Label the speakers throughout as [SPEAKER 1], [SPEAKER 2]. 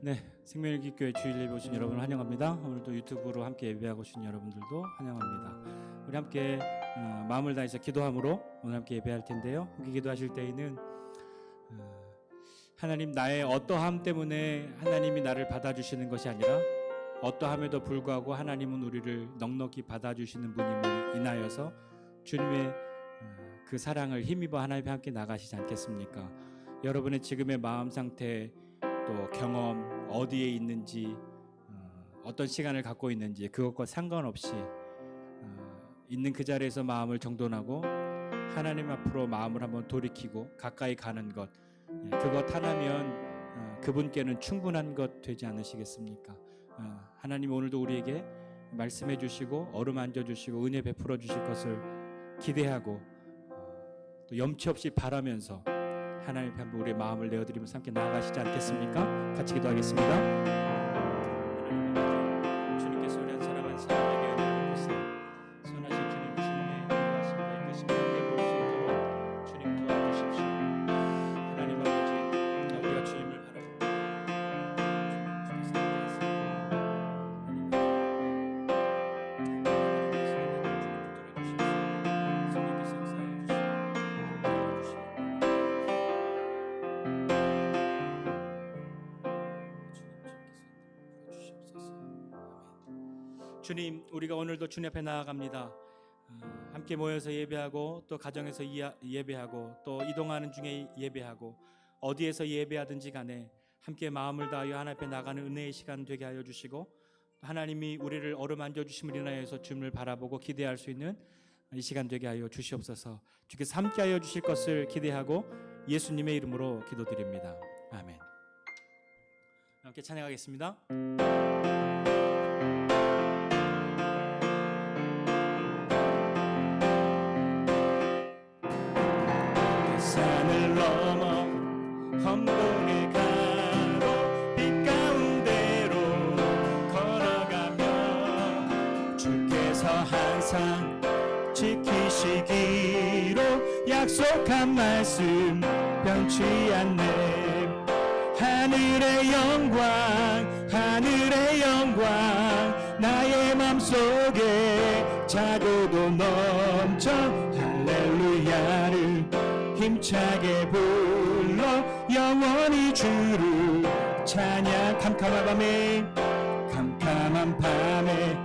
[SPEAKER 1] 네, 생명일기교회 주일 예배 오신 여러분을 환영합니다. 오늘도 유튜브로 함께 예배하고 오신 여러분들도 환영합니다. 우리 함께 마음을 다해서 기도함으로 오늘 함께 예배할 텐데요. 함께 기도하실 때에는 하나님, 나의 어떠함 때문에 하나님이 나를 받아주시는 것이 아니라 어떠함에도 불구하고 하나님은 우리를 넉넉히 받아주시는 분임을 인하여서 주님의 그 사랑을 힘입어 하나님과 함께 나가시지 않겠습니까? 여러분의 지금의 마음 상태, 또 경험, 어디에 있는지, 어떤 시간을 갖고 있는지 그것과 상관없이 있는 그 자리에서 마음을 정돈하고 하나님 앞으로 마음을 한번 돌이키고 가까이 가는 것, 그것 하나면 그분께는 충분한 것 되지 않으시겠습니까? 하나님 오늘도 우리에게 말씀해 주시고 어루만져 주시고 은혜 베풀어 주실 것을 기대하고 또 염치 없이 바라면서 하나님 앞에 우리의 마음을 내어드리면서 함께 나아가시지 않겠습니까? 같이 기도하겠습니다. 하나님, 주님께서 우리 한 사람 한 사람에게 은혜를 베푸사 선하신 주님, 주님의 인도하심과 이끄심을 함께 볼 수 있도록 주님 도와주십시오. 하나님 아버지, 우리가 주님을 바라보고 주님, 우리가 오늘도 주님 앞에 나아갑니다. 함께 모여서 예배하고 또 가정에서 예배하고 또 이동하는 중에 예배하고 어디에서 예배하든지 간에 함께 마음을 다하여 하나님 앞에 나가는 은혜의 시간 되게 하여 주시고 하나님이 우리를 어루만져 주심을 인하여서 주님을 바라보고 기대할 수 있는 이 시간 되게 하여 주시옵소서. 주께서 함께 하여 주실 것을 기대하고 예수님의 이름으로 기도드립니다. 아멘. 함께 찬양하겠습니다. 산을 넘어 험동에 가도 빛 가운데로 걸어가며 주께서 항상 지키시기로 약속한 말씀 변치 않네. 하늘의 영광 나의 맘속에 자고도 넘쳐 할렐루야를 힘차게 불러 영원히 주를 찬양. 캄캄한 밤에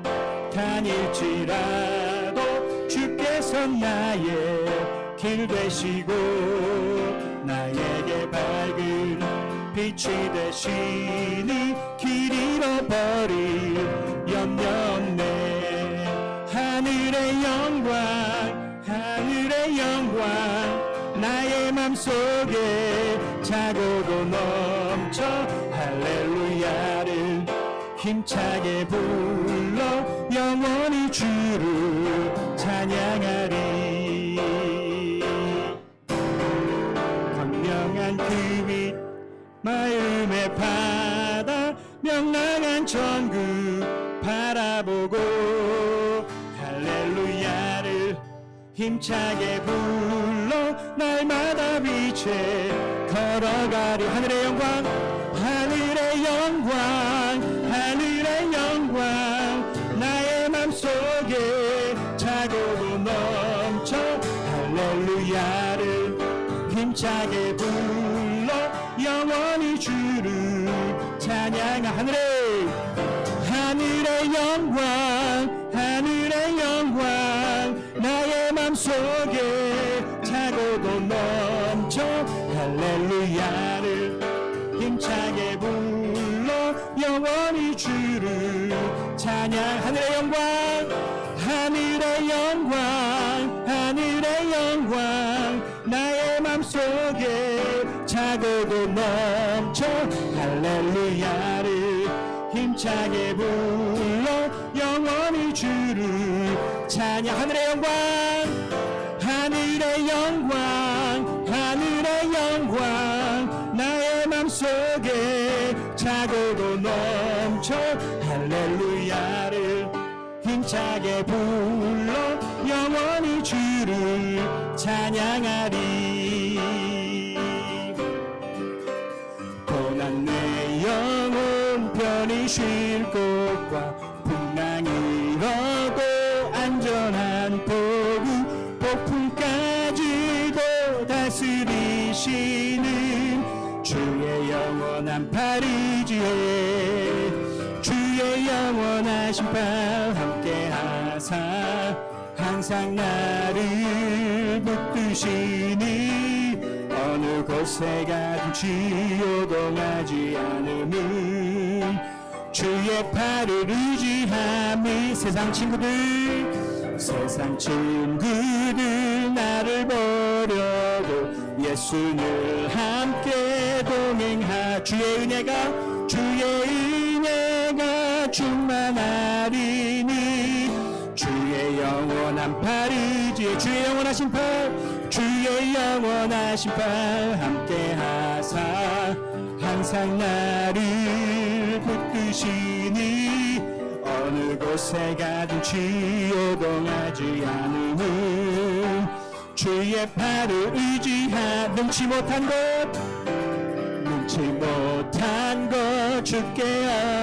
[SPEAKER 1] 다닐지라도 주께서 나의 길 되시고 나에게 밝은 빛이 되시니 길 잃어버릴 염려 없네. 하늘의 영광 나의 맘속에 자고도 넘쳐 할렐루야를 힘차게 불러 영원히 주를 찬양하리. 광명한 그 빛 마음의 바다 명랑한 천국 바라보고 할렐루야를 힘차게 불러 날마다 빛에 걸어가리. 하늘의 영광 나의 맘속에 자고도 넘쳐 할렐루야를 힘차게 불러 영원히 주를 찬양하. 하늘의 영광 나의 맘속에 자고도 넘쳐 할렐루야를 힘차게 불러 영원히 주를 찬양. 하늘의 영광 나의 맘속에 자고도 넘쳐 할렐루야를 힘차게 불러 영원히 주를 찬양. 하늘의 영광 나의 맘속에 자고도 넘쳐 할렐루야를 힘차게 불러 영원히 주를 찬양하리. 고난 내 영혼 영원히 쉴 곳과 풍랑이 오고 안전한 폭우 폭풍까지도 다스리시는 주의 영원한 팔 의지해 주의 영원하신 팔 함께하사 항상 나를 붙드시니 어느 곳에 가든지 요동하지 않음은 주의 팔을 의지함이 세상 친구들 나를 버려도 예수 늘 함께 동행하 주의 은혜가 충만하리니 주의 영원한 팔 의지에 주의 영원하신 팔 함께 하사 항상 나를 붙드시니 어느 곳에 가든지 요동하지 않음은 주의 팔을 의지하 능치 못한 것 주께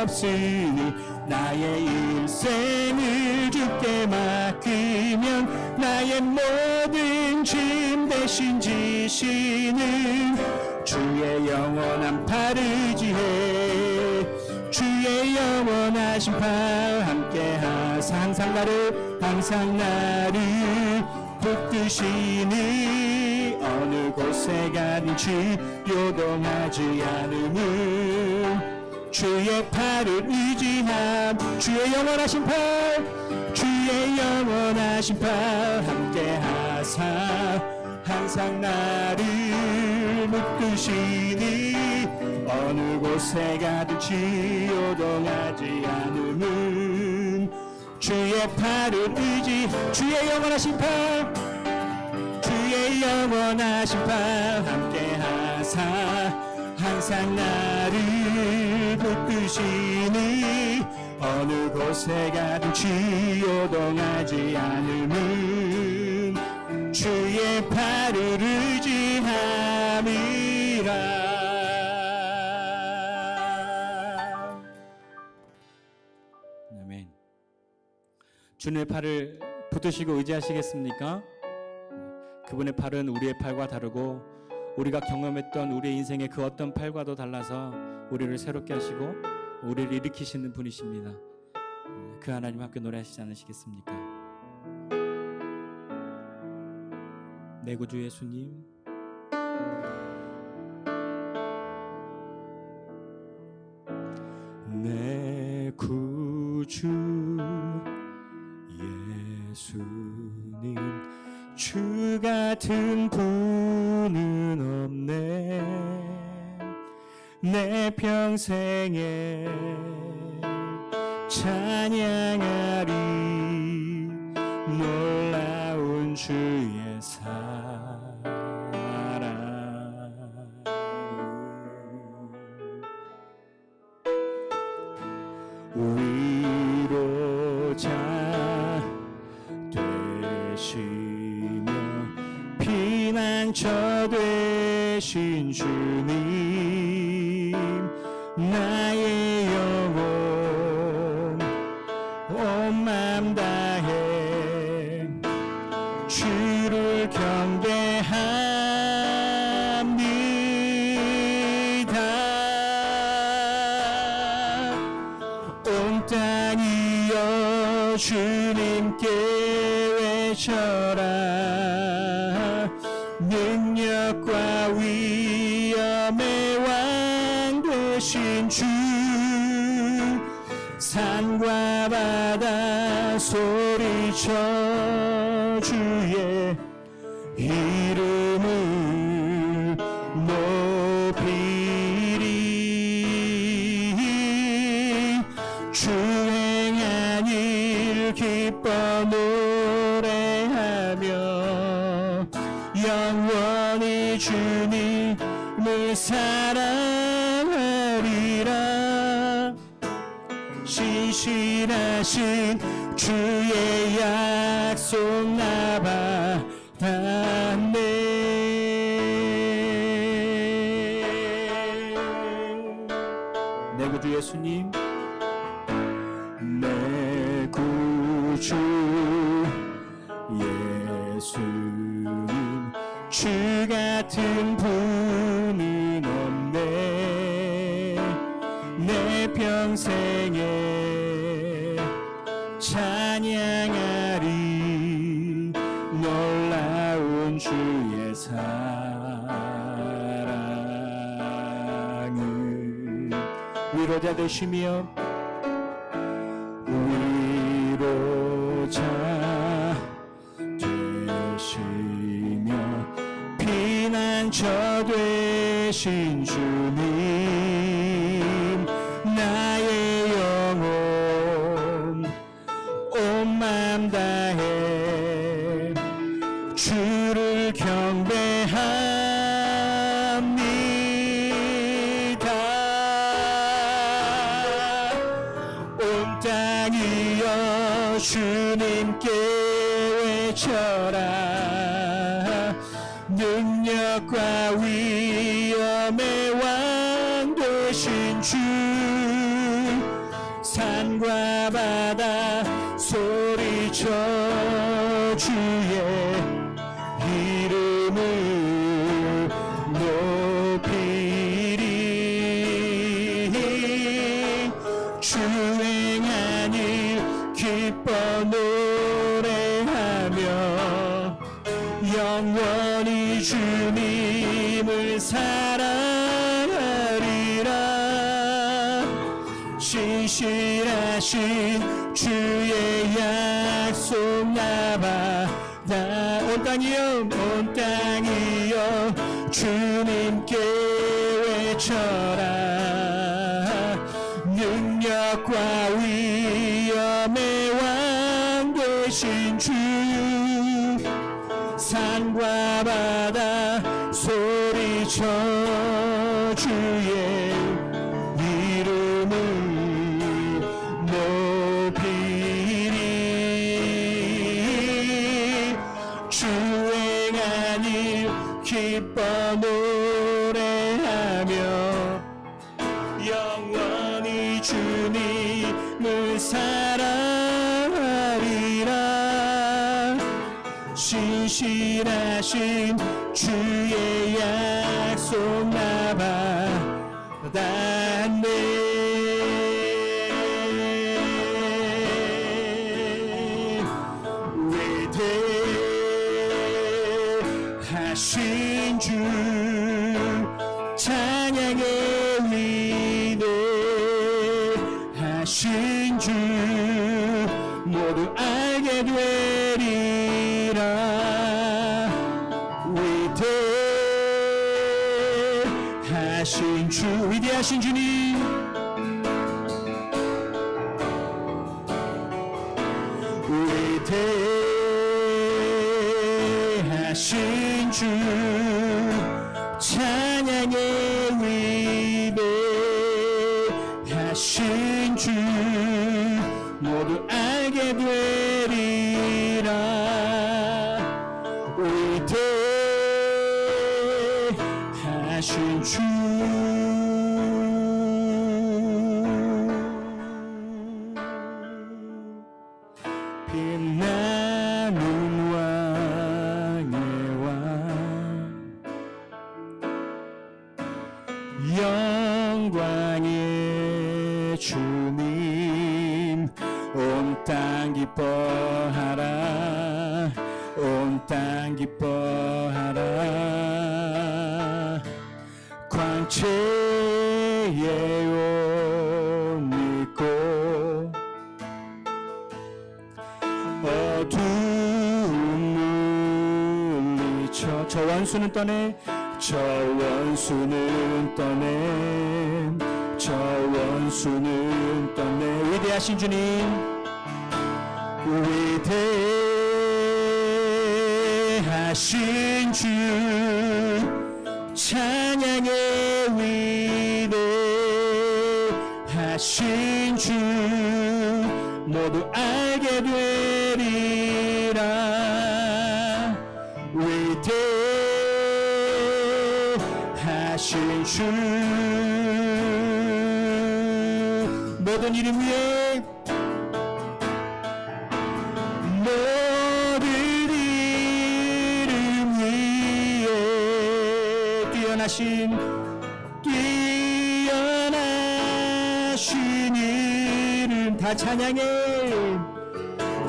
[SPEAKER 1] 없으니 나의 일생을 주께 맡기면 나의 모든 짐 대신 지시는 주의 영원한 팔 의지해 주의 영원하신 팔 함께하사 항상 나를 붙드시니 어느 곳에 가든지 요동하지 않음은 주의 팔을 의지함 주의 영원하신 팔 함께하사 항상 나를 붙드시니 어느 곳에 가든지 요동하지 않음은 주의 팔을 의지 주의 영원하신 팔 함께하사 항상 나를 붙드시니 어느 곳에 가든지 요동하지 않음은 주의 팔을 의지함이라. 아멘. 주님의 팔을 붙드시고 의지하시겠습니까? 그분의 팔은 우리의 팔과 다르고 우리가 경험했던 우리의 인생의 그 어떤 팔과도 달라서 우리를 새롭게 하시고 우리를 일으키시는 분이십니다. 그 하나님 함께 노래하시지 않으시겠습니까? 내 구주 예수님, 내 구주 예수님, 주 같은 분은 없네. 내 평생에 찬양하리 놀라운 주의 사랑. 위로자 되시며 피난처 되신 주님, 나의 영혼 온 맘 다해 주를 경배합니다. 온 땅이여 주님께 외쳐라. 능력과 위엄의 왕 되신 주, 산과 바다 소리쳐 주의 이름을 높이리. 주 행한 일 기뻐 노래하며 영원히 주님을 사랑하리라. 신실하신 주의 약속 나 받았네. 내 구주 예수님, 같은 분은 없네. 내 평생에 찬양하리 놀라운 주의 사랑을. 위로자 되시며 위로자 되시며 피난처 되신 주님, 나의 영혼 온 맘 다해 주를 경배합니다. 온 땅이여 주님께 외쳐라. 능력과 위엄의 왕 되신 주, 산과 바다 소리쳐 주의 이름을 높이리. 주 행한 일 기뻐 노래하며 영원히 주님을 사랑하리라. 신실하신 주의 약속 나바다. 온 땅이여 주님께 외쳐라. 능력과 위엄의 왕 되신 주, 산과 바다 소리쳐 주의 이름을 높이리. 주 행한 일 기뻐 노래하며 영원히 주님을 사랑하리라. 신실하신 주의 약속 나바다네. 위대하신 주, 찬양의 위대하신 주, 모두 알게 되리라. 위대하신 주, 위대하신 주님, 위대하신 주, 찬양의 위대하신 주, 모두 알게 되리라. 위대하신 주, 빛나는 왕의 왕, 영광의 주님, 온 땅 기뻐하라. 온 땅 기뻐하라. 광채의 옷 입고 어두움 물리쳐. 저 원수는 떠내, 저 원수는 떠내, 저 원수는 떠내. 위대하신 주님, 위대하신 주, 찬양의 위대하신 주, 모두 알게 되리라. 위대하신 주, 모든 이름 위에, 모든 이름 위에 뛰어나신 이름 다 찬양해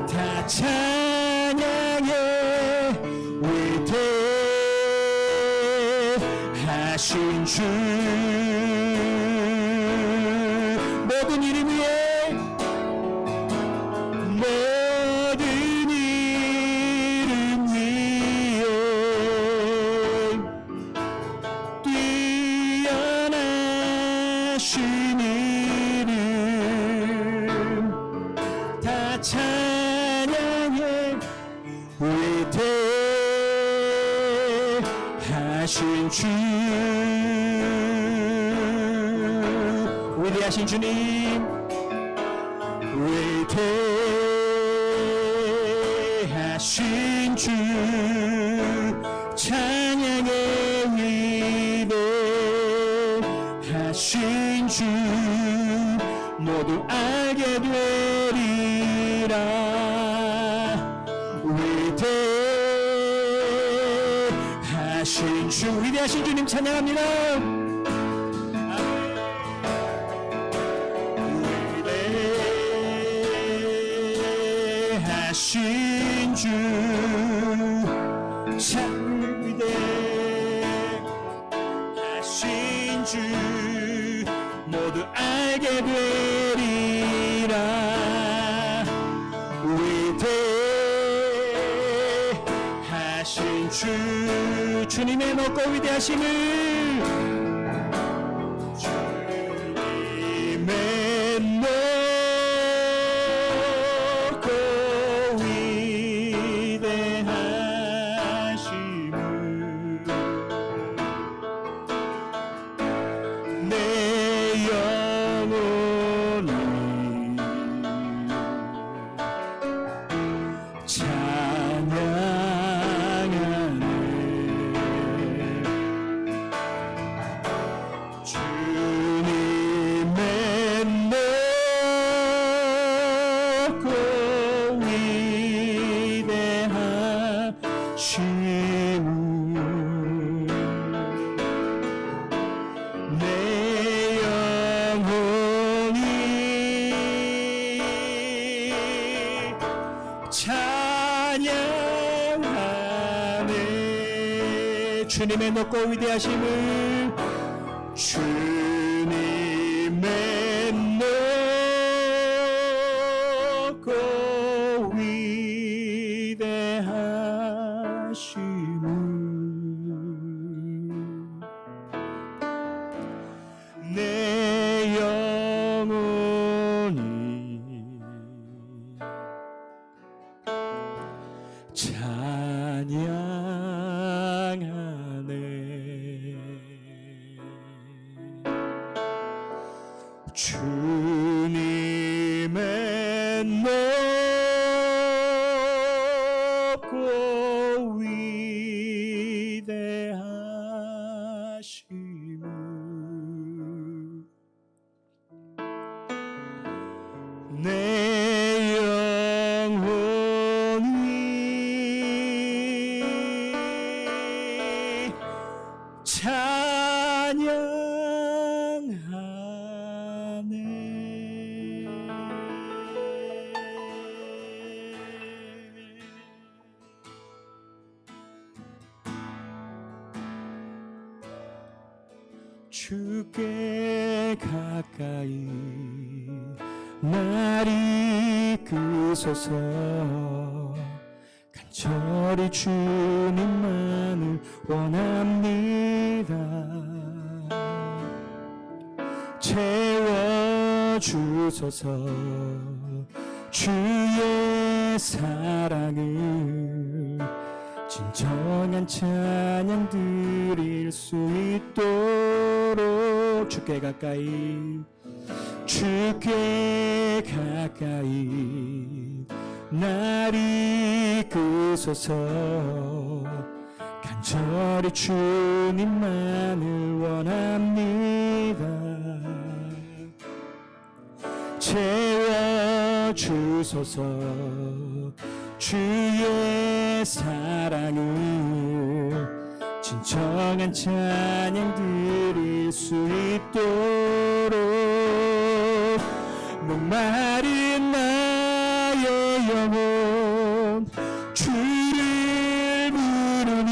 [SPEAKER 1] 다 찬양해 위대하신 주 모든 이름 위에 모든 이름 위에 뛰어나신 이름 다 찬양해 위대하신 주 위대하신 주님 위대하신 주 찬양의 위대하신 주 모두 알게 되리라 위대하신 주 위대하신 주님 찬양합니다 위대하신 주 참 위대하신 주 모두 알게 되리라 위대하신 주 주님의 높고 위대하심을 주님의 높고 위대하심을 내 영혼이 찬양하네 주님의 높고 위대하심을 내 영혼이 찬양하네 주님의 높고 위대하심을 주님의 높고 위대하심을 내 영혼이 찬양하네 주님의 높고 위대하심을 내 영혼이 주께 가까이 날 이끄소서 간절히 주님만을 원합니다 채워주소서 주의 사랑을 진정한 찬양 드릴 수 있도록 주께 가까이 날 이끄소서 간절히 주님만을 원합니다 채워주소서 주의 사랑을 진정한 찬양 드릴 수 있도록 목마른 나의 영혼 주를 부르니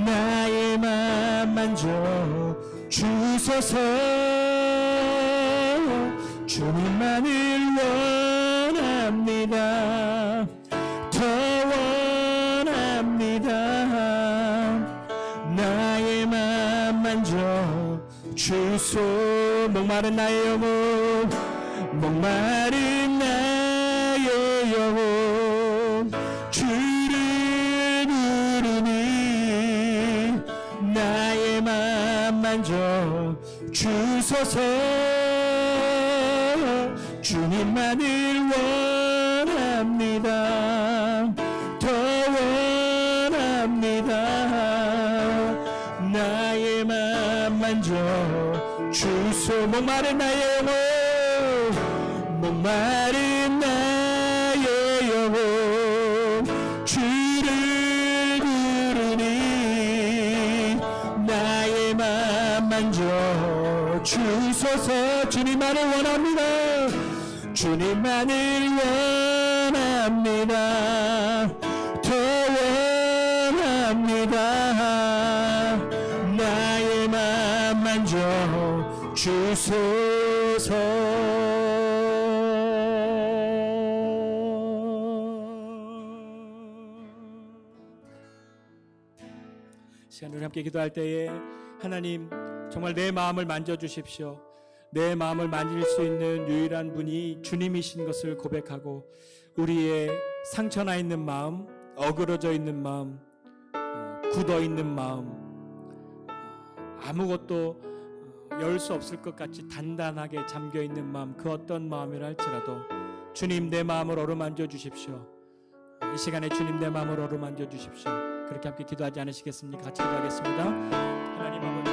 [SPEAKER 1] 나의 맘 만져 주소서. 주님만을 원합니다. 더 원합니다. 나의 맘 만져 주소. 목마른 나의 영혼 목마른 나의 영혼 주를 부르니 나의 맘 만져 주소서. 주님만을 원합니다. 더 원합니다. 나의 맘 만져 주소. 목마른 나의 영혼 목마른 나의 영혼 주를 부르니 나의 맘 만져 주소서. 주님만을 원합니다. 주님만을 원합니다. 더 원합니다. 나의 맘 만져 주소서. 시간 우리 함께 기도할 때에 하나님 정말 내 마음을 만져주십시오. 내 마음을 만질 수 있는 유일한 분이 주님이신 것을 고백하고 우리의 상처나 있는 마음, 어그러져 있는 마음, 굳어 있는 마음, 아무것도 열 수 없을 것 같이 단단하게 잠겨 있는 마음, 그 어떤 마음이라 할지라도 주님 내 마음을 어루만져 주십시오. 이 시간에 주님 내 마음을 어루만져 주십시오. 그렇게 함께 기도하지 않으시겠습니까? 같이 기도하겠습니다. 하나님 아버지, 이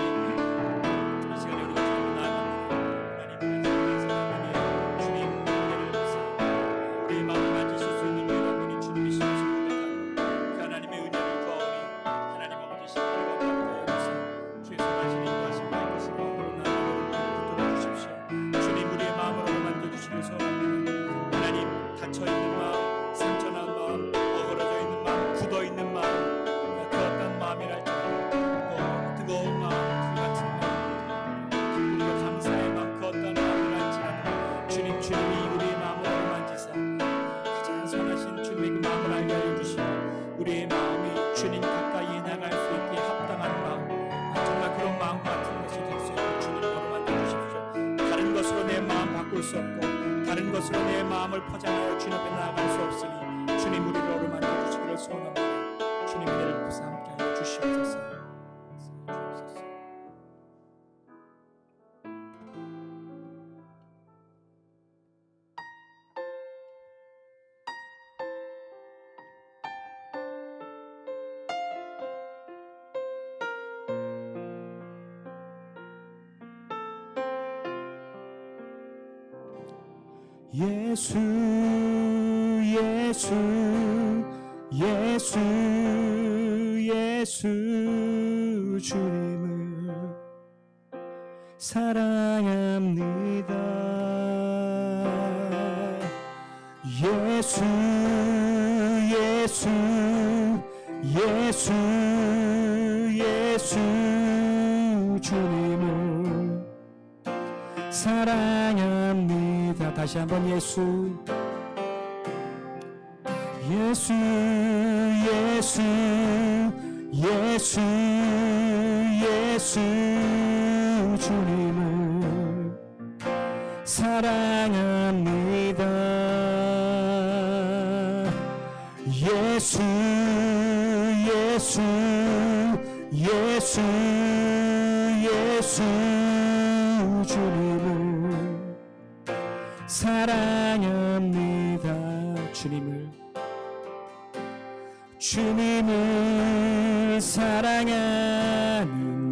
[SPEAKER 1] 시간에 우리가 주님을 나아갑니다. 하나님 주님 은혜를 받으사 우리의 마음을 만지실 수 있는 유일한 분이 주님이신 것을 고백하고 그 하나님의 은혜를 구하오니 하나님 아버지 십자가와 함께 해주사 주의 선하신 인도하심 받으시고 오늘 나아가는 붙들어 주십시오. 주님 우리의 마음을 어루만져 주시길 소원합니다. 하나님 닫혀있는 마음, 상처난 마음, 어그러져 있는 마음, 굳어 있는 마음, 그 어떤 마음이랄지라도 뜨거운 마음, 불같은 마음, 기쁨과 감사의 마음, 그 어떤 마음이랄지라도 주님이 우리의 마음을 어루만지사 가장 선하신 주님의 그 마음을 알게 하여 주시고 우리의 마음이 주님 가까이에 나갈 수 있게 합당한 마음, 정말 그런 마음 같은 것이 될 수 있도록 주님 어루만져 주십시오. 다른 것으로 내 마음 바꿀 수 없고 다른 것으로 내 마음을 포장하여 주님 앞에 나아갈 수 없으니 주님 우리를 어루만져 주시기를 소원합니다. 주님 은혜를 부사 함께하여 주시옵소서. 예수 예수 예수 예수 주님을 사랑합니다. 예수 예수 예수 예수 주님을 사랑합니다. 다시 한번 예수 예수 예수 예수 예수 주님을 사랑합니다. 예수 예수 예수 예수 주님을 사랑합니다. 주님을 사랑하는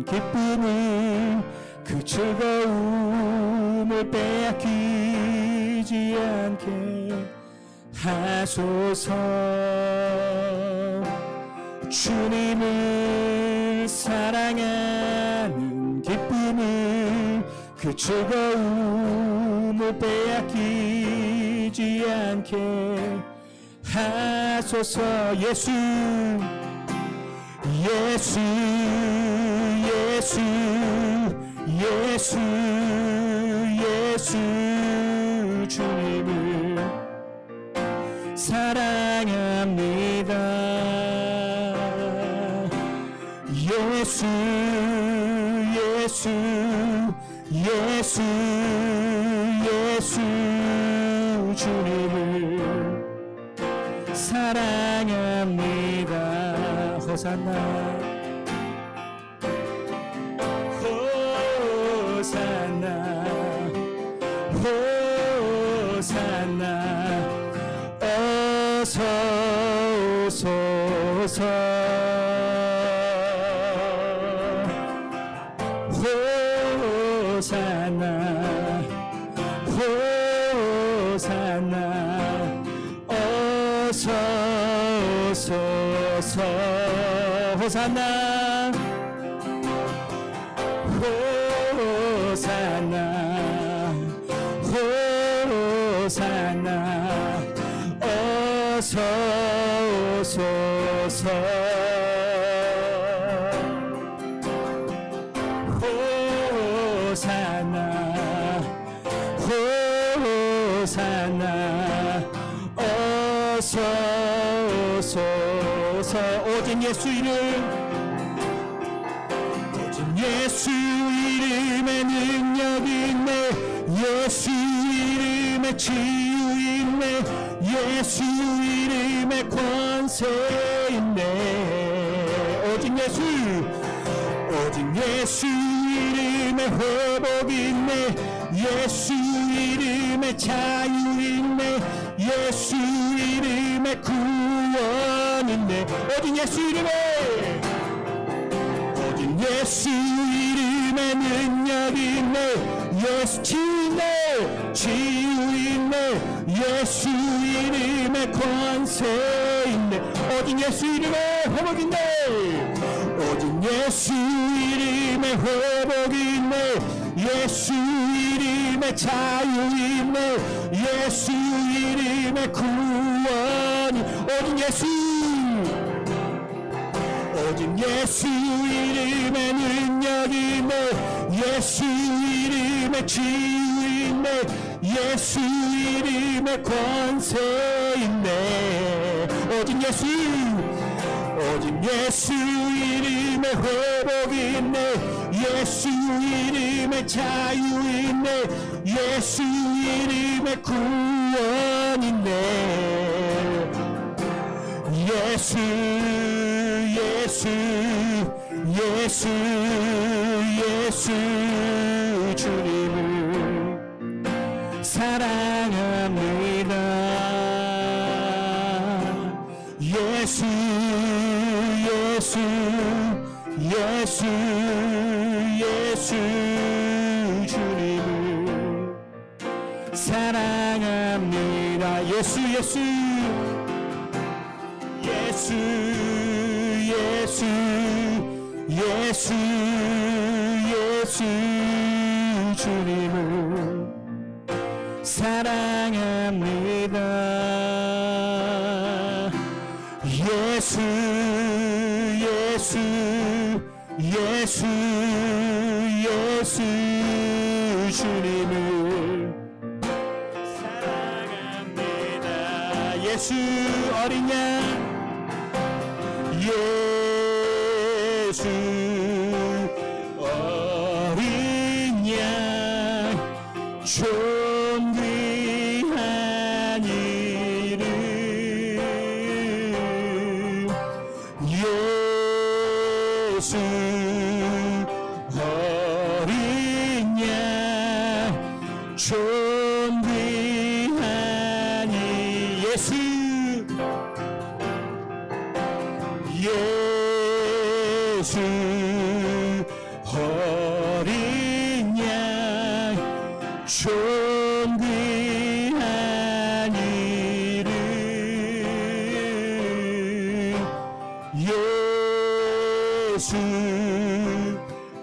[SPEAKER 1] 기쁨을 그 즐거움을 빼앗기지 않게 하소서. 주님을 사랑하는 기쁨을 그 즐거움을 빼앗기지 않게 하소서. 예수 예수 예수 예수 예수 주님을 사랑합니다. 예수 예수 예수 예수 주님을 사랑합니다. 호산나 호산나 호산나 어서 오소서. 호산나 호산나 어서 오소서. 호산나 호산나 호산나 어서 오소서. 호산나 호산나 어서 오소서. 오직 예수 이름 오직 예수 이름에 능력 있네. 예수 이름에 치유 있네. 예수 이름에 권세 있네. 오직 예수 오직 예수 이름에 회복 있네. 예수 이름에 자유 있네. 예수 이름에 구원 있네. 오직 예수 이름에 오직 예수 이름에 능력 있네. 예수 치유 있네. 치유 있네. 예수 이름에 권세 있네. 오직 예수 이름에 회복 있네. 오직 예수 이름에 회복 있네. 예수 이름에 자유 있네. 예수 이름에 구원이. 오직 예수 오직 예수 이름에 능력 있네. 예수 이름에 치유 있네. 예수 이름에 권세 있네. 오직 예수 오직 예수 이름에 회복 있네. 예수 이름에 자유 있네. 예수 이름에 구원 있네. 예수 예수 예수 예수 주님을 사랑합니다. 예수 예수 예수 예수 주님을 사랑합니다. 예수 예수 예수 예수 예수 예수 주님을 사랑합니다. 예수 예수 예수 예수 주님을 사랑합니다. 예수 어린 양 예수 어린 양 존귀한 이름 예수 어린 양 존귀한 이 예수 예수 어린 양 존귀한 이름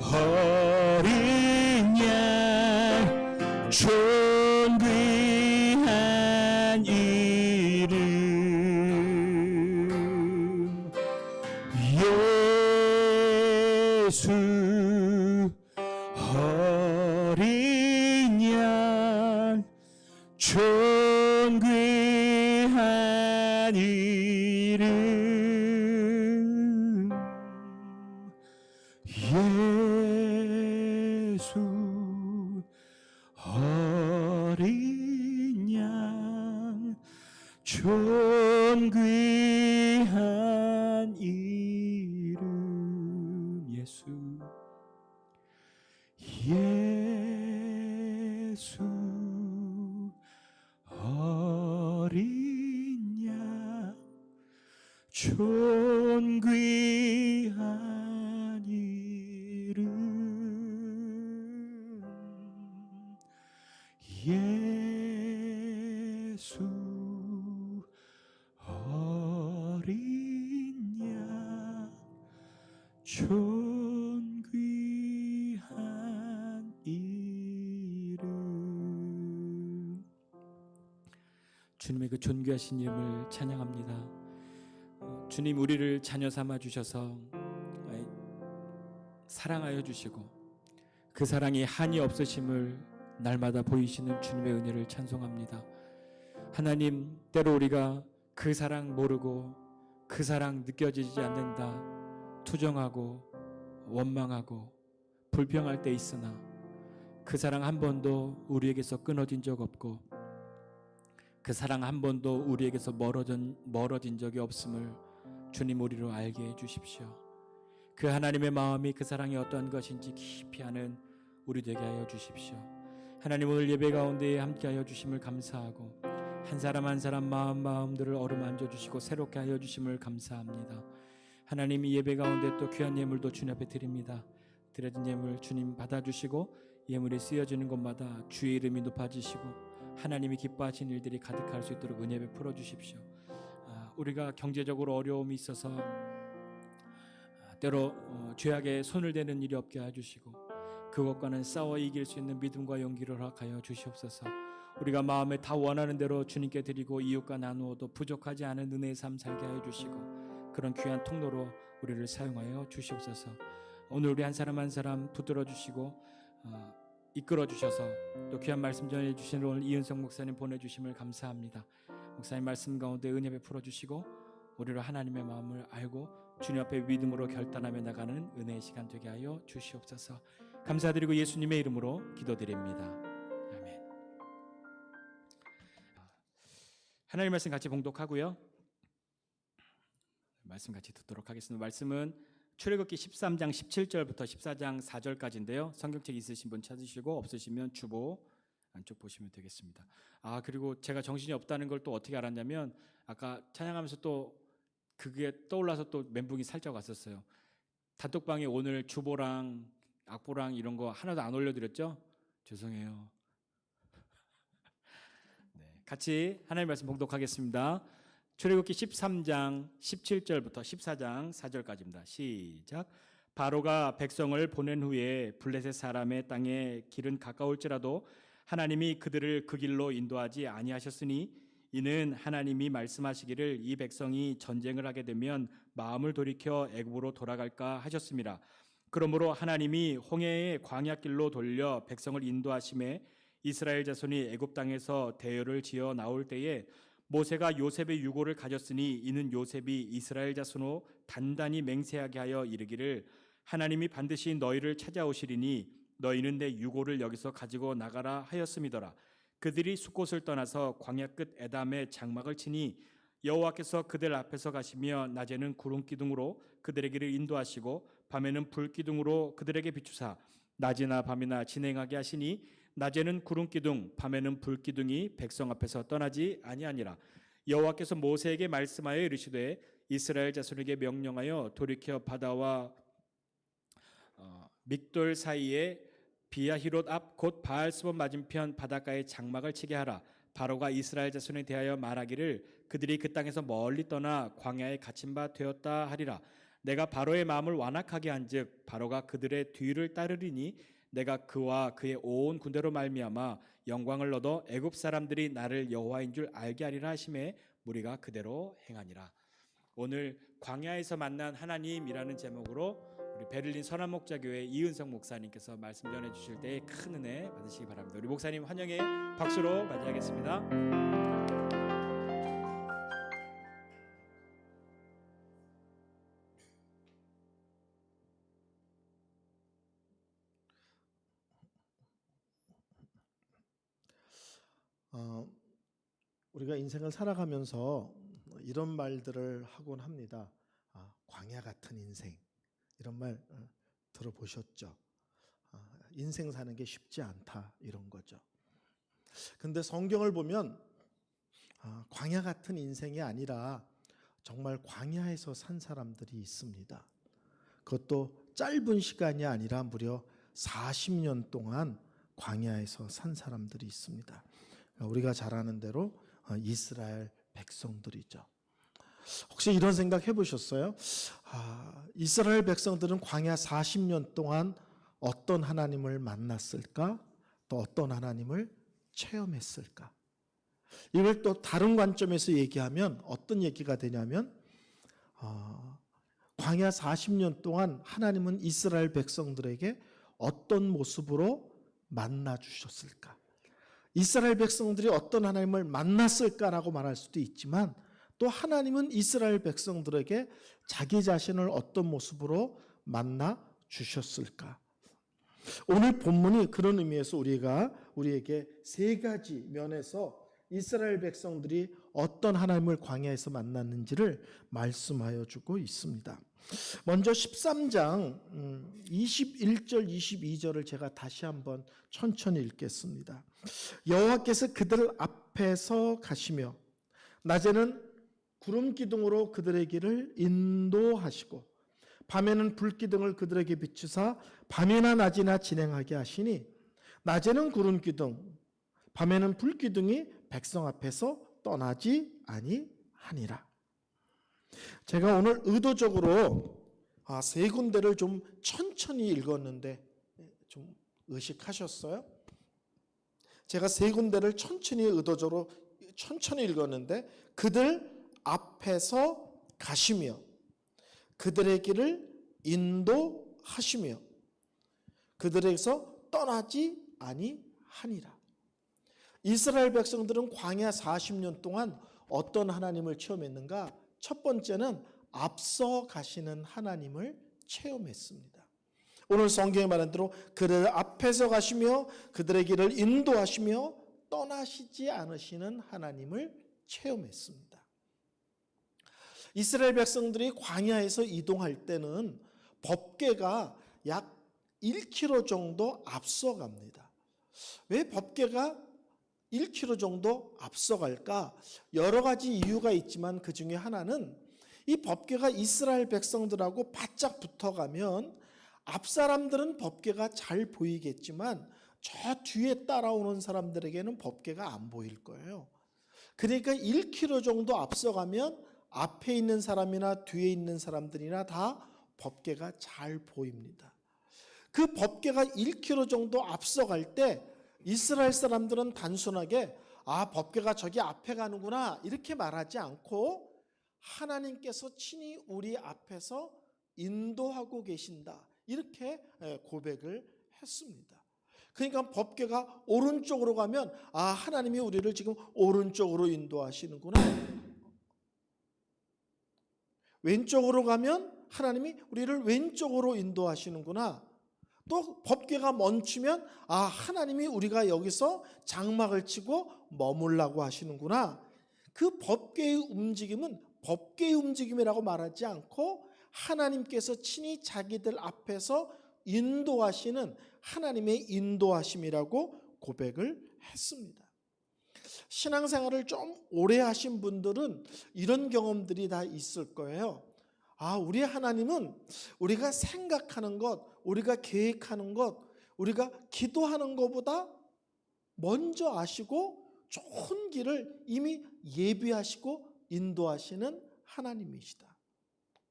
[SPEAKER 1] 어린 양 존귀한 이름 예수 어린 양 존귀한 이름 예수 어린 양 존귀한 이름 예수 예수 어린 양 존귀한 이름 예수 어린 양 존귀한 이름 주님의 그 존귀하신 이름을 찬양합니다. 주님 우리를 자녀 삼아 주셔서 사랑하여 주시고 그 사랑이 한이 없으심을 날마다 보이시는 주님의 은혜를 찬송합니다. 하나님, 때로 우리가 그 사랑 모르고 그 사랑 느껴지지 않는다 투정하고 원망하고 불평할 때 있으나 그 사랑 한 번도 우리에게서 끊어진 적 없고 그 사랑 한 번도 우리에게서 멀어진 적이 없음을 주님 우리로 알게 해주십시오. 그 하나님의 마음이 그 사랑이 어떠한 것인지 깊이 아는 우리 되게 하여 주십시오. 하나님, 오늘 예배 가운데 함께하여 주심을 감사하고 한 사람 한 사람 마음들을 어루만져 주시고 새롭게 하여 주심을 감사합니다. 하나님, 이 예배 가운데 또 귀한 예물도 주님 앞에 드립니다. 드려진 예물 주님 받아주시고 예물이 쓰여지는 곳마다 주의 이름이 높아지시고 하나님이 기뻐하신 일들이 가득할 수 있도록 은혜 베풀어 주십시오. 우리가 경제적으로 어려움이 있어서 때로 죄악에 손을 대는 일이 없게 해주시고 그것과는 싸워 이길 수 있는 믿음과 용기를 허락하여 주시옵소서. 우리가 마음에 다 원하는 대로 주님께 드리고 이웃과 나누어도 부족하지 않은 은혜의 삶 살게 하여 주시고 그런 귀한 통로로 우리를 사용하여 주시옵소서. 오늘 우리 한 사람 한 사람 붙들어 주시고 이끌어 주셔서 또 귀한 말씀 전해 주신 오늘 이은성 목사님 보내주심을 감사합니다. 목사님 말씀 가운데 은혜 베풀어 주시고 우리로 하나님의 마음을 알고 주님 앞에 믿음으로 결단하며 나가는 은혜의 시간 되게 하여 주시옵소서. 감사드리고 예수님의 이름으로 기도드립니다. 아멘. 하나님 말씀 같이 봉독하고요. 말씀 같이 듣도록 하겠습니다. 말씀은 출애굽기 13장 17절부터 14장 4절까지인데요. 성경책 있으신 분 찾으시고 없으시면 주보 안쪽 보시면 되겠습니다. 그리고 제가 정신이 없다는 걸 또 어떻게 알았냐면 아까 찬양하면서 또 그게 떠올라서 또 멘붕이 살짝 왔었어요. 단톡방에 오늘 주보랑 악보랑 이런 거 하나도 안 올려드렸죠? 죄송해요. 네, 같이 하나님의 말씀 봉독하겠습니다. 출애굽기 13장 17절부터 14장 4절까지입니다. 시작. 바로가 백성을 보낸 후에 블레셋 사람의 땅에 길은 가까울지라도 하나님이 그들을 그 길로 인도하지 아니하셨으니 이는 하나님이 말씀하시기를 이 백성이 전쟁을 하게 되면 마음을 돌이켜 애굽으로 돌아갈까 하셨습니다. 그러므로 하나님이 홍해의 광야길로 돌려 백성을 인도하심에 이스라엘 자손이 애굽 땅에서 대열을 지어 나올 때에 모세가 요셉의 유고를 가졌으니 이는 요셉이 이스라엘 자손으로 단단히 맹세하게 하여 이르기를 하나님이 반드시 너희를 찾아오시리니 너희는 내 유고를 여기서 가지고 나가라 하였음이더라. 그들이 숫곳을 떠나서 광야 끝 에담에 장막을 치니 여호와께서 그들 앞에서 가시며 낮에는 구름 기둥으로 그들에게를 인도하시고 밤에는 불 기둥으로 그들에게 비추사 낮이나 밤이나 진행하게 하시니 낮에는 구름 기둥 밤에는 불 기둥이 백성 앞에서 떠나지 아니하니라. 여호와께서 모세에게 말씀하여 이르시되 이스라엘 자손에게 명령하여 돌이켜 바다와 믹돌 사이에 비야히롯 앞 곧 바알스본 맞은편 바닷가에 장막을 치게 하라. 바로가 이스라엘 자손에 대하여 말하기를 그들이 그 땅에서 멀리 떠나 광야에 갇힌 바 되었다 하리라. 내가 바로의 마음을 완악하게 한즉 바로가 그들의 뒤를 따르리니 내가 그와 그의 온 군대로 말미암아 영광을 얻어 애굽 사람들이 나를 여호와인 줄 알게 하리라 하심에 무리가 그대로 행하니라. 오늘 광야에서 만난 하나님이라는 제목으로 우리 베를린 선한목자교회 이은성 목사님께서 말씀 전해 주실 때 큰 은혜 받으시기 바랍니다. 우리 목사님 환영의 박수로 맞이하겠습니다.
[SPEAKER 2] 우리가 인생을 살아가면서 이런 말들을 하곤 합니다. 광야 같은 인생, 이런 말 들어보셨죠? 인생 사는 게 쉽지 않다, 이런 거죠. 근데 성경을 보면 광야 같은 인생이 아니라 정말 광야에서 산 사람들이 있습니다. 그것도 짧은 시간이 아니라 무려 40년 동안 광야에서 산 사람들이 있습니다. 우리가 잘 아는 대로 이스라엘 백성들이죠. 혹시 이런 생각 해보셨어요? 이스라엘 백성들은 광야 40년 동안 어떤 하나님을 만났을까? 또 어떤 하나님을 체험했을까? 이걸 또 다른 관점에서 얘기하면 어떤 얘기가 되냐면 광야 40년 동안 하나님은 이스라엘 백성들에게 어떤 모습으로 만나 주셨을까? 이스라엘 백성들이 어떤 하나님을 만났을까라고 말할 수도 있지만 또 하나님은 이스라엘 백성들에게 자기 자신을 어떤 모습으로 만나 주셨을까? 오늘 본문이 그런 의미에서 우리에게 세 가지 면에서 이스라엘 백성들이 어떤 하나님을 광야에서 만났는지를 말씀하여 주고 있습니다. 먼저 13장 21절 22절을 제가 다시 한번 천천히 읽겠습니다. 여호와께서 그들 앞에서 가시며 낮에는 구름 기둥으로 그들의 길을 인도하시고 밤에는 불 기둥을 그들에게 비추사 밤이나 낮이나 진행하게 하시니 낮에는 구름 기둥 밤에는 불 기둥이 백성 앞에서 떠나지 아니하니라. 제가 오늘 의도적으로 세 군데를 좀 천천히 읽었는데 좀 의식하셨어요? 제가 세 군데를 의도적으로 천천히 읽었는데 그들 앞에서 가시며 그들의 길을 인도하시며 그들에게서 떠나지 아니하니라. 이스라엘 백성들은 광야 40년 동안 어떤 하나님을 체험했는가? 첫 번째는 앞서 가시는 하나님을 체험했습니다. 오늘 성경에 말한 대로 그들 앞에서 가시며 그들의 길을 인도하시며 떠나시지 않으시는 하나님을 체험했습니다. 이스라엘 백성들이 광야에서 이동할 때는 법궤가 약 1km 정도 앞서갑니다. 왜 법궤가 1km 정도 앞서갈까? 여러 가지 이유가 있지만 그 중에 하나는 이 법궤가 이스라엘 백성들하고 바짝 붙어가면 앞 사람들은 법궤가 잘 보이겠지만 저 뒤에 따라오는 사람들에게는 법궤가 안 보일 거예요. 그러니까 1km 정도 앞서가면 앞에 있는 사람이나 뒤에 있는 사람들이나 다 법궤가 잘 보입니다. 그 법궤가 1km 정도 앞서갈 때 이스라엘 사람들은 단순하게 법궤가 저기 앞에 가는구나 이렇게 말하지 않고 하나님께서 친히 우리 앞에서 인도하고 계신다 이렇게 고백을 했습니다. 그러니까 법궤가 오른쪽으로 가면 하나님이 우리를 지금 오른쪽으로 인도하시는구나. 왼쪽으로 가면 하나님이 우리를 왼쪽으로 인도하시는구나. 또 법궤가 멈추면 하나님이 우리가 여기서 장막을 치고 머물라고 하시는구나. 그 법궤의 움직임은 법궤의 움직임이라고 말하지 않고 하나님께서 친히 자기들 앞에서 인도하시는 하나님의 인도하심이라고 고백을 했습니다. 신앙생활을 좀 오래 하신 분들은 이런 경험들이 다 있을 거예요. 우리 하나님은 우리가 생각하는 것, 우리가 계획하는 것, 우리가 기도하는 것보다 먼저 아시고 좋은 길을 이미 예비하시고 인도하시는 하나님이시다.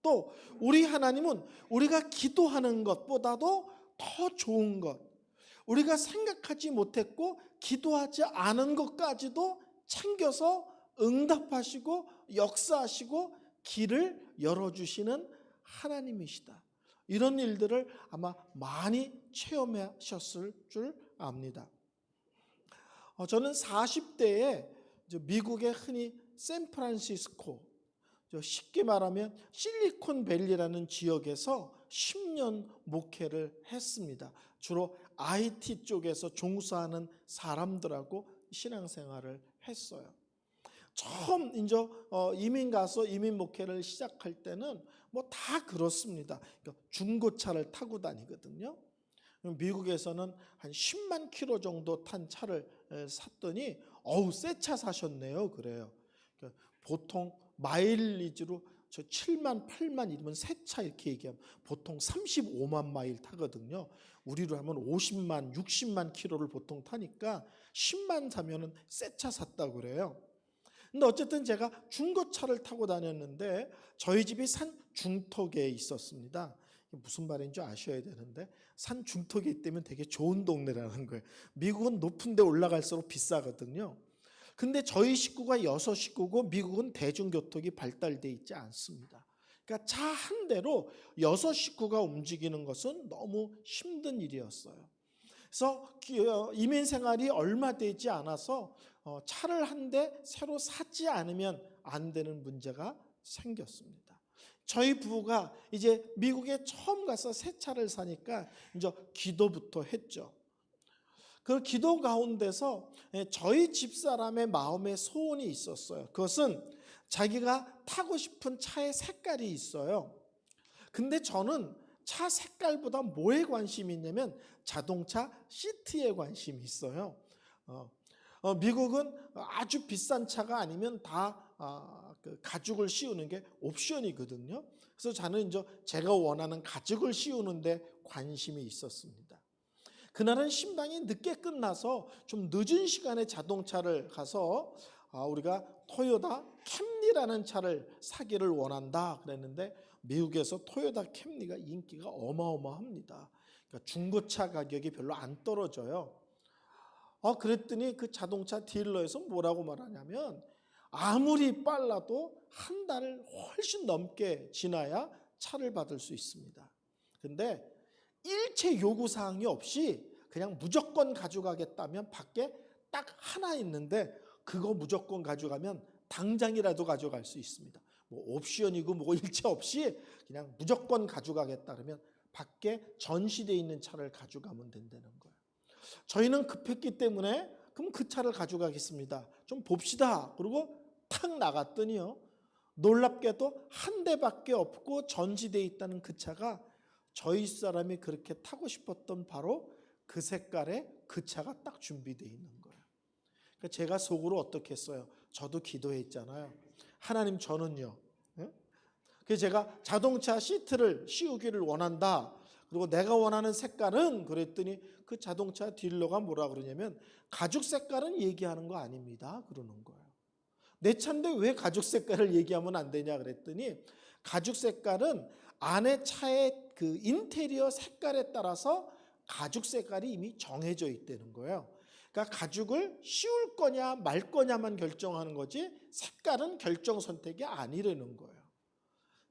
[SPEAKER 2] 또 우리 하나님은 우리가 기도하는 것보다도 더 좋은 것, 우리가 생각하지 못했고 기도하지 않은 것까지도 챙겨서 응답하시고 역사하시고 길을 열어주시는 하나님이시다. 이런 일들을 아마 많이 체험하셨을 줄 압니다. 저는 40대에 미국의 흔히 샌프란시스코, 쉽게 말하면 실리콘밸리라는 지역에서 10년 목회를 했습니다. 주로 IT 쪽에서 종사하는 사람들하고 신앙생활을 했어요. 처음 이제 이민 가서 이민 목회를 시작할 때는 뭐 다 그렇습니다. 그러니까 중고차를 타고 다니거든요. 미국에서는 한 10만 킬로 정도 탄 차를 샀더니 새 차 사셨네요. 그래요. 그러니까 보통 마일리지로 저 7만, 8만 이러면 새 차 이렇게 얘기하면 보통 35만 마일 타거든요. 우리로 하면 50만, 60만 킬로를 보통 타니까 10만 사면은 새 차 샀다고 그래요. 근데 어쨌든 제가 중고차를 타고 다녔는데 저희 집이 산 중턱에 있었습니다. 무슨 말인지 아셔야 되는데 산 중턱에 있다면 되게 좋은 동네라는 거예요. 미국은 높은 데 올라갈수록 비싸거든요. 근데 저희 식구가 6식구고 미국은 대중교통이 발달되어 있지 않습니다. 그러니까 차 한 대로 6식구가 움직이는 것은 너무 힘든 일이었어요. 그래서 이민 생활이 얼마 되지 않아서 차를 한 대 새로 사지 않으면 안 되는 문제가 생겼습니다. 저희 부부가 이제 미국에 처음 가서 새 차를 사니까 이제 기도부터 했죠. 그 기도 가운데서 저희 집사람의 마음에 소원이 있었어요. 그것은 자기가 타고 싶은 차의 색깔이 있어요. 근데 저는 차 색깔보다 뭐에 관심이 있냐면 자동차 시트에 관심이 있어요. 미국은 아주 비싼 차가 아니면 다 그 가죽을 씌우는 게 옵션이거든요. 그래서 저는 이제 제가 원하는 가죽을 씌우는데 관심이 있었습니다. 그날은 신방이 늦게 끝나서 좀 늦은 시간에 자동차를 가서 우리가 토요타 캠리라는 차를 사기를 원한다 그랬는데 미국에서 토요타 캠리가 인기가 어마어마합니다. 그러니까 중고차 가격이 별로 안 떨어져요. 그랬더니 그 자동차 딜러에서 뭐라고 말하냐면 아무리 빨라도 한 달을 훨씬 넘게 지나야 차를 받을 수 있습니다. 근데 일체 요구사항이 없이 그냥 무조건 가져가겠다면 밖에 딱 하나 있는데 그거 무조건 가져가면 당장이라도 가져갈 수 있습니다. 뭐 옵션이고 뭐 일체 없이 그냥 무조건 가져가겠다 그러면 밖에 전시되어 있는 차를 가져가면 된다는 거예요. 저희는 급했기 때문에 그럼 그 차를 가져가겠습니다. 좀 봅시다. 그리고 탁 나갔더니요. 놀랍게도 한 대밖에 없고 전시되어 있다는 그 차가 저희 사람이 그렇게 타고 싶었던 바로 그 색깔의 그 차가 딱 준비되어 있는 거예요. 그러니까 제가 속으로 어떻게 했어요? 저도 기도했잖아요. 하나님 저는요. 그래서 제가 자동차 시트를 씌우기를 원한다. 그리고 내가 원하는 색깔은 그랬더니 그 자동차 딜러가 뭐라 그러냐면 가죽 색깔은 얘기하는 거 아닙니다. 그러는 거예요. 내 차인데 왜 가죽 색깔을 얘기하면 안 되냐 그랬더니 가죽 색깔은 안에 차의 그 인테리어 색깔에 따라서 가죽 색깔이 이미 정해져 있다는 거예요. 그러니까 가죽을 씌울 거냐 말 거냐만 결정하는 거지 색깔은 결정 선택이 아니라는 거예요.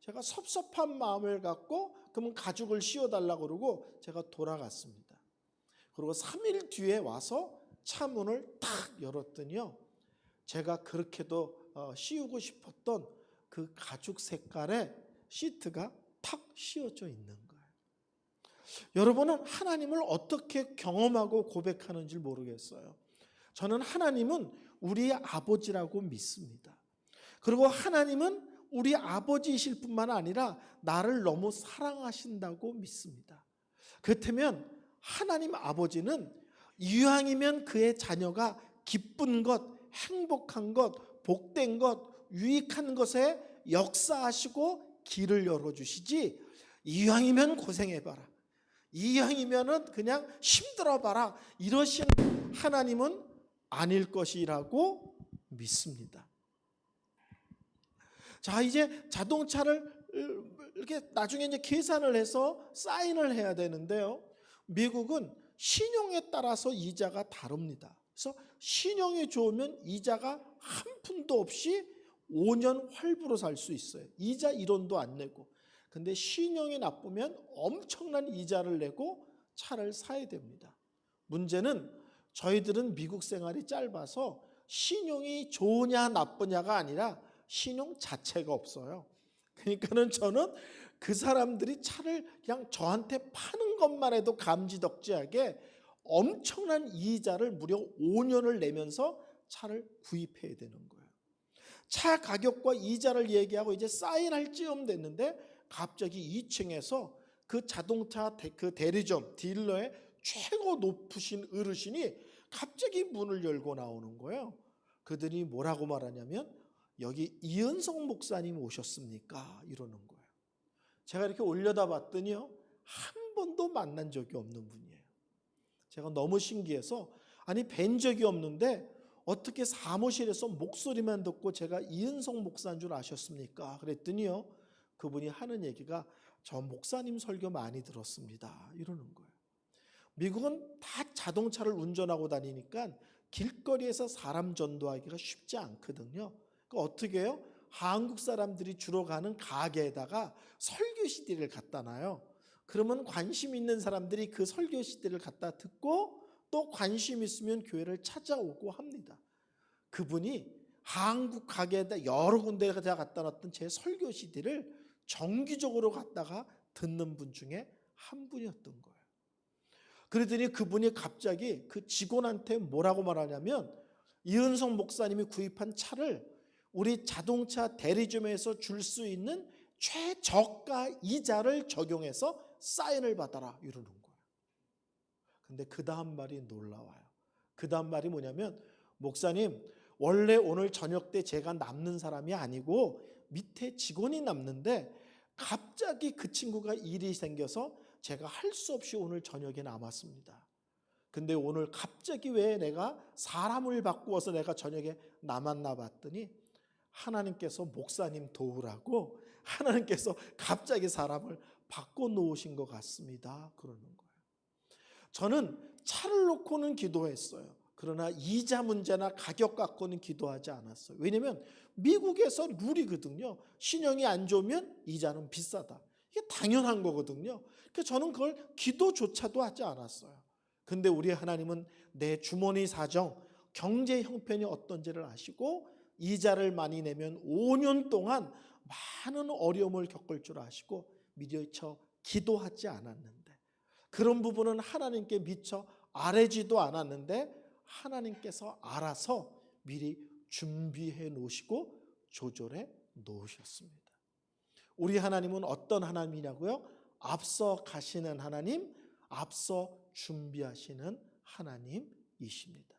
[SPEAKER 2] 제가 섭섭한 마음을 갖고 그러면 가죽을 씌워달라고 그러고 제가 돌아갔습니다. 그리고 3일 뒤에 와서 차 문을 탁 열었더니요. 제가 그렇게도 씌우고 싶었던 그 가죽 색깔의 시트가 탁 씌워져 있는 거예요. 여러분은 하나님을 어떻게 경험하고 고백하는지 모르겠어요. 저는 하나님은 우리의 아버지라고 믿습니다. 그리고 하나님은 우리 아버지이실 뿐만 아니라 나를 너무 사랑하신다고 믿습니다. 그렇다면 하나님 아버지는 이왕이면 그의 자녀가 기쁜 것, 행복한 것, 복된 것, 유익한 것에 역사하시고 길을 열어주시지 이왕이면 고생해봐라. 이왕이면은 그냥 힘들어봐라. 이러신 하나님은 아닐 것이라고 믿습니다. 자, 이제 자동차를 이렇게 나중에 이제 계산을 해서 사인을 해야 되는데요. 미국은 신용에 따라서 이자가 다릅니다. 그래서 신용이 좋으면 이자가 한 푼도 없이 5년 활부로 살 수 있어요. 이자 1원도 안 내고. 근데 신용이 나쁘면 엄청난 이자를 내고 차를 사야 됩니다. 문제는 저희들은 미국 생활이 짧아서 신용이 좋으냐 나쁘냐가 아니라 신용 자체가 없어요. 그러니까는 저는 그 사람들이 차를 그냥 저한테 파는 것만 해도 감지덕지하게 엄청난 이자를 무려 5년을 내면서 차를 구입해야 되는 거예요. 차 가격과 이자를 얘기하고 이제 사인할 즈음 됐는데 갑자기 2층에서 그 자동차 그 대리점 딜러의 최고 높으신 어르신이 갑자기 문을 열고 나오는 거예요. 그들이 뭐라고 말하냐면 여기 이은성 목사님 오셨습니까? 이러는 거예요. 제가 이렇게 올려다봤더니요. 한 번도 만난 적이 없는 분이에요. 제가 너무 신기해서 아니 뵌 적이 없는데 어떻게 사무실에서 목소리만 듣고 제가 이은성 목사인 줄 아셨습니까? 그랬더니요. 그분이 하는 얘기가 저 목사님 설교 많이 들었습니다. 이러는 거예요. 미국은 다 자동차를 운전하고 다니니까 길거리에서 사람 전도하기가 쉽지 않거든요. 그러니까 어떻게 해요? 한국 사람들이 주로 가는 가게에다가 설교 CD를 갖다 놔요. 그러면 관심 있는 사람들이 그 설교 CD를 갖다 듣고 또 관심 있으면 교회를 찾아오고 합니다. 그분이 한국 가게에다 여러 군데에다 갖다 놨던 제 설교 CD를 정기적으로 갖다가 듣는 분 중에 한 분이었던 거예요. 그러더니 그분이 갑자기 그 직원한테 뭐라고 말하냐면 이은성 목사님이 구입한 차를 우리 자동차 대리점에서 줄 수 있는 최저가 이자를 적용해서 사인을 받아라 이러는 거예요. 근데 그 다음 말이 놀라워요. 그 다음 말이 뭐냐면 목사님 원래 오늘 저녁 때 제가 남는 사람이 아니고 밑에 직원이 남는데 갑자기 그 친구가 일이 생겨서 제가 할 수 없이 오늘 저녁에 남았습니다. 근데 오늘 갑자기 왜 내가 사람을 바꾸어서 내가 저녁에 남았나 봤더니 하나님께서 목사님 도우라고 하나님께서 갑자기 사람을 바꿔놓으신 것 같습니다. 그러는 거예요. 저는 차를 놓고는 기도했어요. 그러나 이자 문제나 가격 갖고는 기도하지 않았어요. 왜냐하면 미국에서 룰이거든요. 신용이 안 좋으면 이자는 비싸다. 이게 당연한 거거든요. 그래서 저는 그걸 기도조차도 하지 않았어요. 근데 우리 하나님은 내 주머니 사정, 경제 형편이 어떤지를 아시고 이자를 많이 내면 5년 동안 많은 어려움을 겪을 줄 아시고 미처 기도하지 않았는데 그런 부분은 하나님께 미처 아뢰지도 않았는데 하나님께서 알아서 미리 준비해 놓으시고 조절해 놓으셨습니다. 우리 하나님은 어떤 하나님이냐고요? 앞서 가시는 하나님, 앞서 준비하시는 하나님이십니다.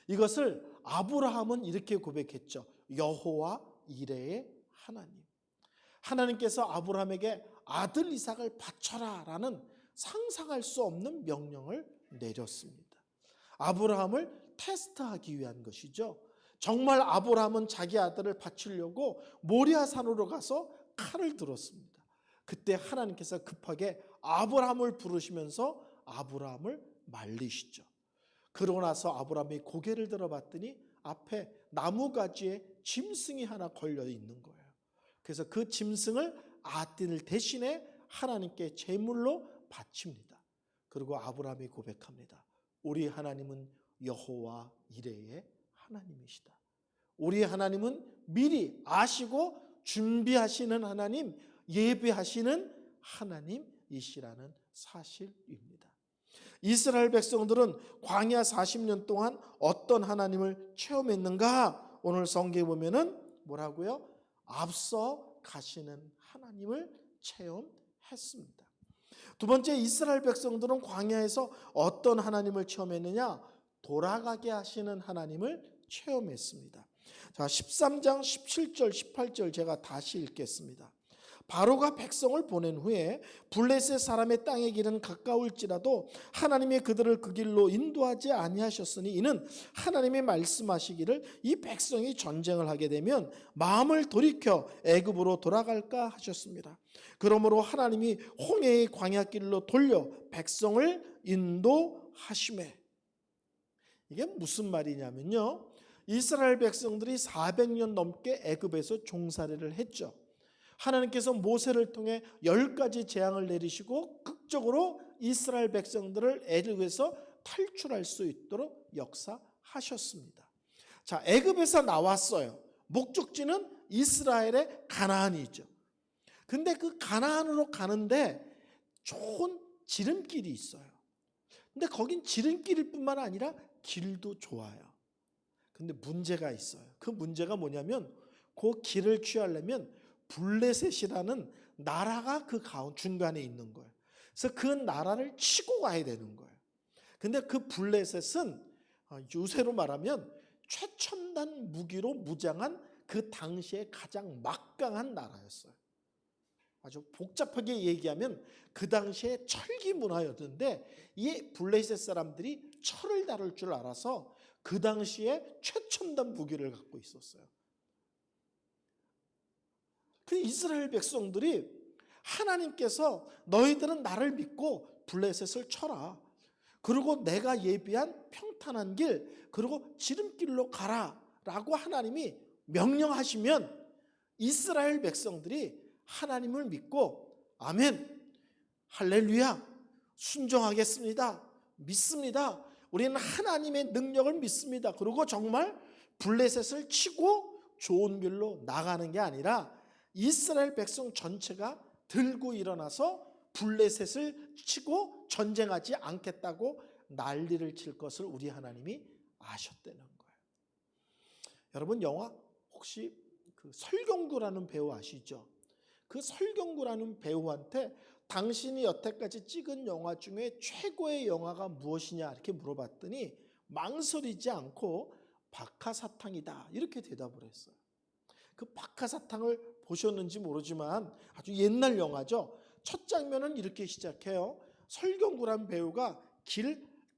[SPEAKER 2] 이것을 아브라함은 이렇게 고백했죠. 여호와 이레의 하나님. 하나님께서 아브라함에게 아들 이삭을 바쳐라라는 상상할 수 없는 명령을 내렸습니다. 아브라함을 테스트하기 위한 것이죠. 정말 아브라함은 자기 아들을 바치려고 모리아산으로 가서 칼을 들었습니다. 그때 하나님께서 급하게 아브라함을 부르시면서 아브라함을 말리시죠. 그러고 나서 아브라함이 고개를 들어봤더니 앞에 나무가지에 짐승이 하나 걸려 있는 거예요. 그래서 그 짐승을 아들 대신에 하나님께 제물로 바칩니다. 그리고 아브라함이 고백합니다. 우리 하나님은 여호와 이레의 하나님이시다. 우리 하나님은 미리 아시고 준비하시는 하나님, 예배하시는 하나님이시라는 사실입니다. 이스라엘 백성들은 광야 40년 동안 어떤 하나님을 체험했는가? 오늘 성경에 보면은 뭐라고요? 앞서 가시는 하나님을 체험했습니다. 두 번째, 이스라엘 백성들은 광야에서 어떤 하나님을 체험했느냐? 돌아가게 하시는 하나님을 체험했습니다. 자, 13장 17절 18절 제가 다시 읽겠습니다. 바로가 백성을 보낸 후에 블레셋 사람의 땅의 길은 가까울지라도 하나님이 그들을 그 길로 인도하지 아니하셨으니 이는 하나님이 말씀하시기를 이 백성이 전쟁을 하게 되면 마음을 돌이켜 애굽으로 돌아갈까 하셨습니다. 그러므로 하나님이 홍해의 광야길로 돌려 백성을 인도하시매. 이게 무슨 말이냐면요, 이스라엘 백성들이 400년 넘게 애굽에서 종살이를 했죠. 하나님께서 모세를 통해 10가지 재앙을 내리시고 극적으로 이스라엘 백성들을 애굽에서 탈출할 수 있도록 역사하셨습니다. 자, 애굽에서 나왔어요. 목적지는 이스라엘의 가나안이죠. 근데 그 가나안으로 가는데 좋은 지름길이 있어요. 근데 거긴 지름길일 뿐만 아니라 길도 좋아요. 근데 문제가 있어요. 그 문제가 뭐냐면 그 길을 취하려면 블레셋이라는 나라가 그 중간에 있는 거예요. 그래서 그 나라를 치고 가야 되는 거예요. 근데 그 블레셋은 요새로 말하면 최첨단 무기로 무장한 그 당시에 가장 막강한 나라였어요. 아주 복잡하게 얘기하면 그 당시에 철기 문화였는데 이 블레셋 사람들이 철을 다룰 줄 알아서 그 당시에 최첨단 무기를 갖고 있었어요. 그 이스라엘 백성들이 하나님께서 너희들은 나를 믿고 블레셋을 쳐라. 그리고 내가 예비한 평탄한 길, 그리고 지름길로 가라 라고 하나님이 명령하시면 이스라엘 백성들이 하나님을 믿고 아멘, 할렐루야, 순종하겠습니다, 믿습니다, 우리는 하나님의 능력을 믿습니다. 그리고 정말 블레셋을 치고 좋은 길로 나가는 게 아니라 이스라엘 백성 전체가 들고 일어나서 블레셋을 치고 전쟁하지 않겠다고 난리를 칠 것을 우리 하나님이 아셨다는 거예요. 여러분, 영화 혹시 그 설경구라는 배우 아시죠? 그 설경구라는 배우한테 당신이 여태까지 찍은 영화 중에 최고의 영화가 무엇이냐 이렇게 물어봤더니 망설이지 않고 박하사탕이다 이렇게 대답을 했어요. 그 박하사탕을 보셨는지 모르지만 아주 옛날 영화죠. 첫 장면은 이렇게 시작해요. 설경구란 배우가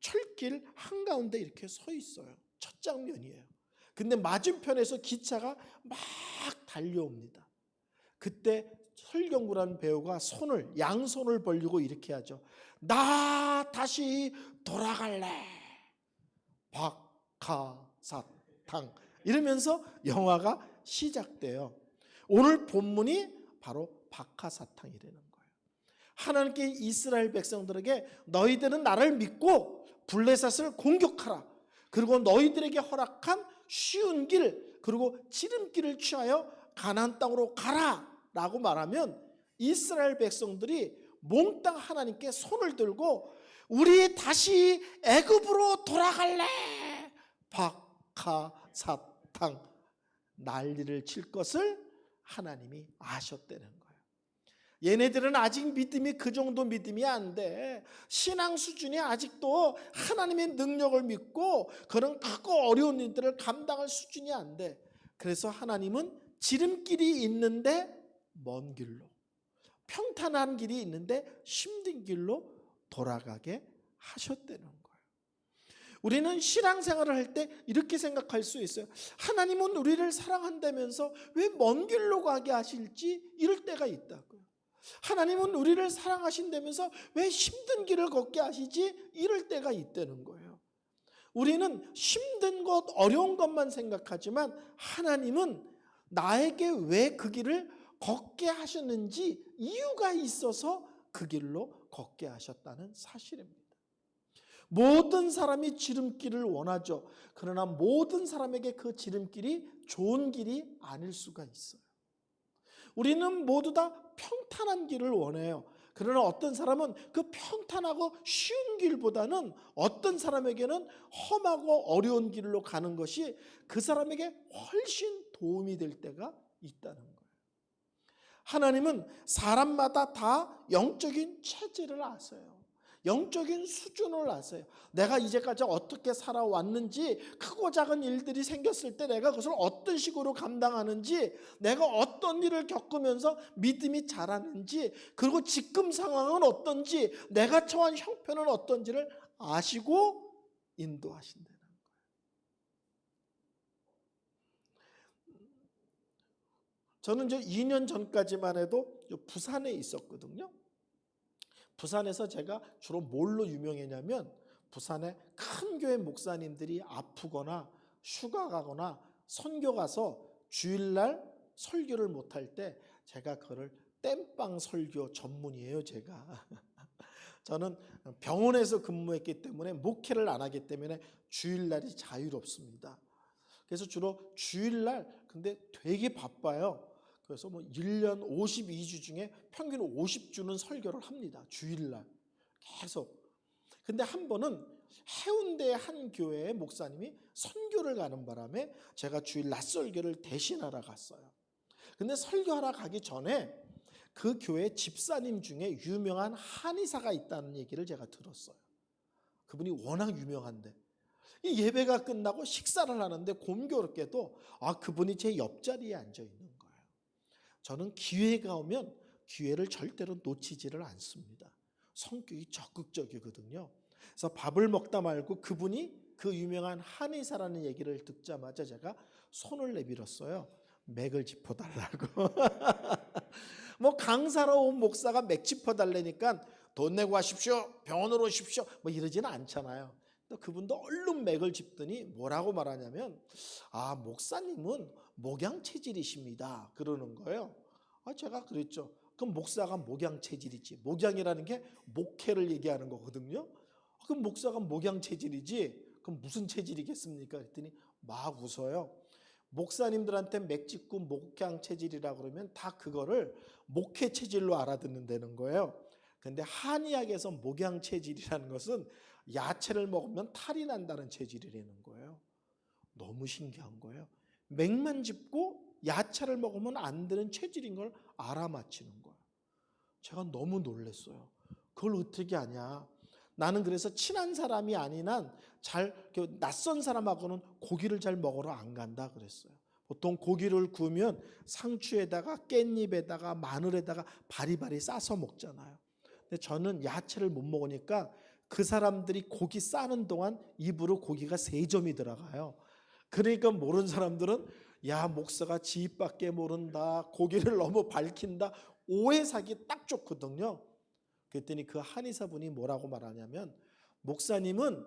[SPEAKER 2] 철길 한가운데 이렇게 서 있어요. 첫 장면이에요. 근데 맞은편에서 기차가 막 달려옵니다. 그때 설경구라는 배우가 양손을 벌리고 이렇게 하죠. 나 다시 돌아갈래. 박하사탕. 이러면서 영화가 시작돼요. 오늘 본문이 바로 박하사탕이라는 거예요. 하나님께 이스라엘 백성들에게 너희들은 나를 믿고 블레셋을 공격하라. 그리고 너희들에게 허락한 쉬운 길, 그리고 지름길을 취하여 가나안 땅으로 가라 라고 말하면 이스라엘 백성들이 몽땅 하나님께 손을 들고 우리 다시 애굽으로 돌아갈래. 박하사탕 난리를 칠 것을 하나님이 아셨다는 거예요. 얘네들은 아직 믿음이 그 정도 믿음이 안 돼. 신앙 수준이 아직도 하나님의 능력을 믿고 그런 크고 어려운 일들을 감당할 수준이 안 돼. 그래서 하나님은 지름길이 있는데 먼 길로, 평탄한 길이 있는데 힘든 길로 돌아가게 하셨다는 거예요. 우리는 신앙생활을 할 때 이렇게 생각할 수 있어요. 하나님은 우리를 사랑한다면서 왜 먼 길로 가게 하실지 이럴 때가 있다고요. 하나님은 우리를 사랑하신다면서 왜 힘든 길을 걷게 하시지 이럴 때가 있다는 거예요. 우리는 힘든 것, 어려운 것만 생각하지만 하나님은 나에게 왜 그 길을 걷게 하셨는지 이유가 있어서 그 길로 걷게 하셨다는 사실입니다. 모든 사람이 지름길을 원하죠. 그러나 모든 사람에게 그 지름길이 좋은 길이 아닐 수가 있어요. 우리는 모두 다 평탄한 길을 원해요. 그러나 어떤 사람은 그 평탄하고 쉬운 길보다는 어떤 사람에게는 험하고 어려운 길로 가는 것이 그 사람에게 훨씬 도움이 될 때가 있다는 거예요. 하나님은 사람마다 다 영적인 체질을 아세요. 영적인 수준을 아세요. 내가 이제까지 어떻게 살아왔는지, 크고 작은 일들이 생겼을 때 내가 그것을 어떤 식으로 감당하는지, 내가 어떤 일을 겪으면서 믿음이 자라는지, 그리고 지금 상황은 어떤지, 내가 처한 형편은 어떤지를 아시고 인도하신다는 거예요. 저는 이제 2년 전까지만 해도 부산에 있었거든요. 부산에서 제가 주로 뭘로 유명했냐면, 부산의 큰 교회 목사님들이 아프거나 휴가 가거나 선교 가서 주일날 설교를 못할 때 제가 그거를 땜빵 설교 전문이에요, 제가. 저는 병원에서 근무했기 때문에 목회를 안 하기 때문에 주일날이 자유롭습니다. 그래서 주로 주일날 근데 되게 바빠요. 그래서 뭐 1년 52주 중에 평균 50주는 설교를 합니다. 주일날 계속. 근데 한 번은 해운대의 한 교회의 목사님이 선교를 가는 바람에 제가 주일 낮설교를 대신하러 갔어요. 근데 설교하러 가기 전에 그 교회 집사님 중에 유명한 한의사가 있다는 얘기를 제가 들었어요. 그분이 워낙 유명한데 이 예배가 끝나고 식사를 하는데 공교롭게도 그분이 제 옆자리에 앉아 있는 거예요. 저는 기회가 오면 기회를 절대로 놓치지를 않습니다. 성격이 적극적이거든요. 그래서 밥을 먹다 말고 그분이 그 유명한 한의사라는 얘기를 듣자마자 제가 손을 내밀었어요. 맥을 짚어달라고. 뭐 강사로 온 목사가 맥 짚어달라니까 돈 내고 하십시오, 병원으로 오십시오 뭐 이러지는 않잖아요. 또 그분도 얼른 맥을 짚더니 뭐라고 말하냐면 목사님은 목양 체질이십니다 그러는 거예요. 제가 그랬죠. 그럼 목사가 목양 체질이지, 목양이라는 게 목회를 얘기하는 거거든요. 그럼 목사가 목양 체질이지 그럼 무슨 체질이겠습니까? 그랬더니 막 웃어요. 목사님들한테 맥 짚고 목양 체질이라 그러면 다 그거를 목회 체질로 알아듣는다는 거예요. 근데 한의학에서 목양 체질이라는 것은 야채를 먹으면 탈이 난다는 체질이라는 거예요. 너무 신기한 거예요. 맥만 짚고 야채를 먹으면 안 되는 체질인 걸 알아맞히는 거예요. 제가 너무 놀랐어요. 그걸 어떻게 아냐. 나는 그래서 친한 사람이 아닌 한 낯선 사람하고는 고기를 잘 먹으러 안 간다 그랬어요. 보통 고기를 구우면 상추에다가 깻잎에다가 마늘에다가 바리바리 싸서 먹잖아요. 근데 저는 야채를 못 먹으니까 그 사람들이 고기 싸는 동안 입으로 고기가 3점이 들어가요. 그러니까 모르는 사람들은 목사가 지 입밖에 모른다, 고기를 너무 밝힌다, 오해 사기 딱 좋거든요. 그랬더니 그 한의사분이 뭐라고 말하냐면, 목사님은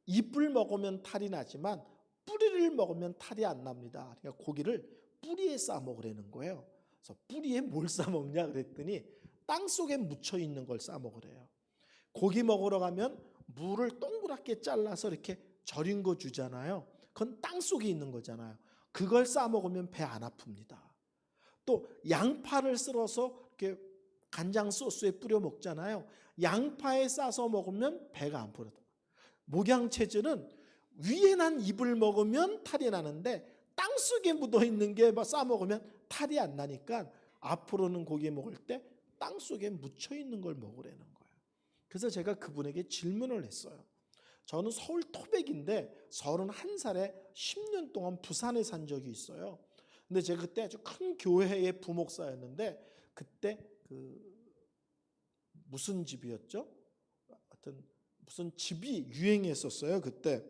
[SPEAKER 2] 잎을 먹으면 탈이 나지만 뿌리를 먹으면 탈이 안 납니다. 그러니까 고기를 뿌리에 싸 먹으라는 거예요. 그래서 뿌리에 뭘 싸 먹냐 그랬더니 땅 속에 묻혀 있는 걸 싸 먹으래요. 고기 먹으러 가면 무를 동그랗게 잘라서 이렇게 절인 거 주잖아요. 그건 땅 속에 있는 거잖아요. 그걸 싸 먹으면 배 안 아픕니다. 또 양파를 썰어서 이렇게 간장 소스에 뿌려 먹잖아요. 양파에 싸서 먹으면 배가 안 부르다. 목양 체질은 위에 난 잎을 먹으면 탈이 나는데 땅 속에 묻어 있는 게 싸 먹으면 탈이 안 나니까 앞으로는 고기 먹을 때 땅 속에 묻혀 있는 걸 먹으라는 거예요. 그래서 제가 그분에게 질문을 했어요. 저는 서울 토백인데 31살에 10년 동안 부산에 산 적이 있어요. 근데 제가 그때 아주 큰 교회의 부목사였는데 그때 무슨 집이었죠? 하여튼 무슨 집이 유행했었어요. 그때